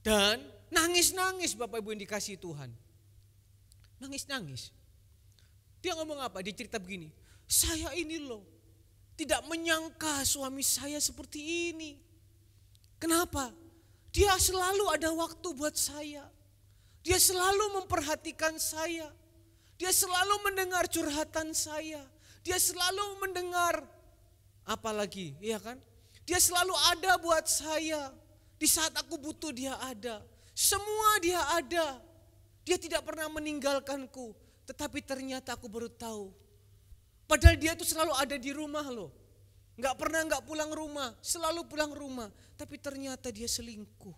Dan nangis-nangis Bapak Ibu yang dikasih Tuhan. Nangis-nangis. Dia ngomong apa? Dia cerita begini. Saya ini loh, tidak menyangka suami saya seperti ini. Kenapa? Dia selalu ada waktu buat saya. Dia selalu memperhatikan saya. Dia selalu mendengar curhatan saya. Dia selalu mendengar apalagi, iya kan? Dia selalu ada buat saya. Di saat aku butuh dia ada. Semua dia ada. Dia tidak pernah meninggalkanku. Tetapi ternyata aku baru tahu. Padahal dia itu selalu ada di rumah loh. Gak pernah gak pulang rumah. Selalu pulang rumah. Tapi ternyata dia selingkuh.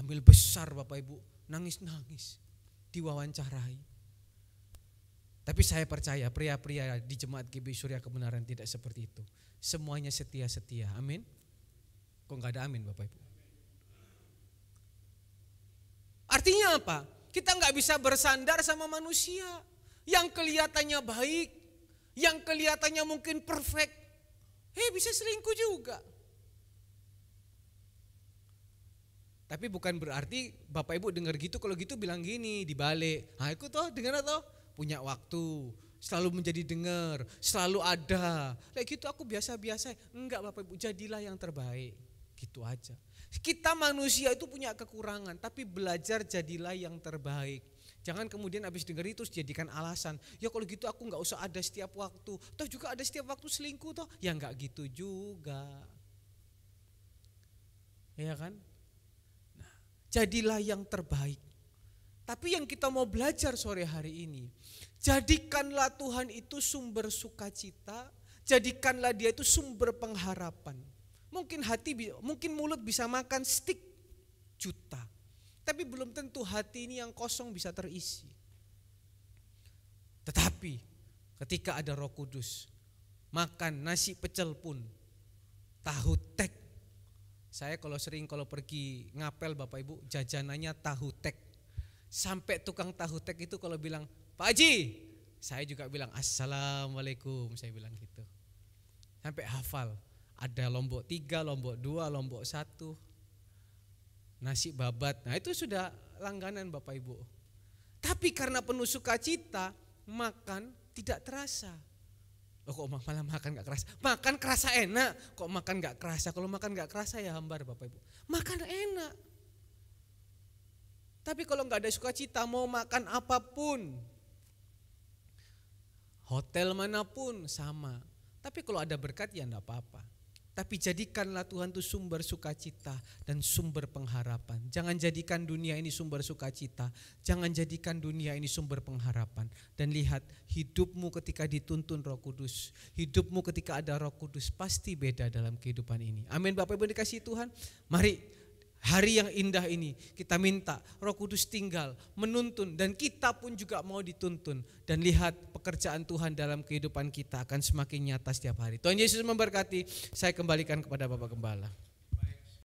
Hamil besar Bapak Ibu. Nangis-nangis. Diwawancarai. Tapi saya percaya pria-pria di Jemaat GBI Surya Kebenaran tidak seperti itu. Semuanya setia-setia. Amin. Kok gak ada amin Bapak Ibu? Artinya apa? Kita gak bisa bersandar sama manusia. Yang kelihatannya baik. Yang kelihatannya mungkin perfect. Bisa selingkuh juga. Tapi bukan berarti Bapak Ibu dengar gitu, kalau gitu bilang gini, dibalik. Aku toh dengar toh punya waktu, selalu menjadi dengar, selalu ada. Kayak gitu aku biasa-biasa. Enggak Bapak Ibu, jadilah yang terbaik. Gitu aja. Kita manusia itu punya kekurangan, tapi belajar jadilah yang terbaik. Jangan kemudian habis dengar itu jadikan alasan. Ya kalau gitu aku enggak usah ada setiap waktu. Toh juga ada setiap waktu selingkuh toh. Ya enggak gitu juga. Ya kan? Jadilah yang terbaik. Tapi yang kita mau belajar sore hari ini, jadikanlah Tuhan itu sumber sukacita, jadikanlah dia itu sumber pengharapan. Mungkin mulut bisa makan stik juta, tapi belum tentu hati ini yang kosong bisa terisi. Tetapi ketika ada Roh Kudus, makan nasi pecel pun, tahu tek. Saya kalau pergi ngapel Bapak Ibu, jajanannya tahu tek. Sampai tukang tahu tek itu kalau bilang, Pak Haji, saya juga bilang Assalamualaikum, saya bilang gitu. Sampai hafal, ada Lombok 3, Lombok 2, Lombok 1, nasi babat. Nah itu sudah langganan Bapak Ibu. Tapi karena penuh sukacita, makan tidak terasa. Loh kok malah makan gak kerasa? Makan kerasa enak, kok makan gak kerasa? Kalau makan gak kerasa ya hambar Bapak Ibu. Makan enak. Tapi kalau gak ada sukacita mau makan apapun, hotel manapun sama. Tapi kalau ada berkat ya gak apa-apa. Tapi jadikanlah Tuhan itu sumber sukacita dan sumber pengharapan. Jangan jadikan dunia ini sumber sukacita. Jangan jadikan dunia ini sumber pengharapan. Dan lihat hidupmu ketika dituntun Roh Kudus. Hidupmu ketika ada Roh Kudus pasti beda dalam kehidupan ini. Amin Bapak Ibu dikasihi Tuhan. Mari hari yang indah ini kita minta Roh Kudus tinggal menuntun dan kita pun juga mau dituntun. Dan lihat pekerjaan Tuhan dalam kehidupan kita akan semakin nyata setiap hari. Tuhan Yesus memberkati. Saya kembalikan kepada Bapak Gembala.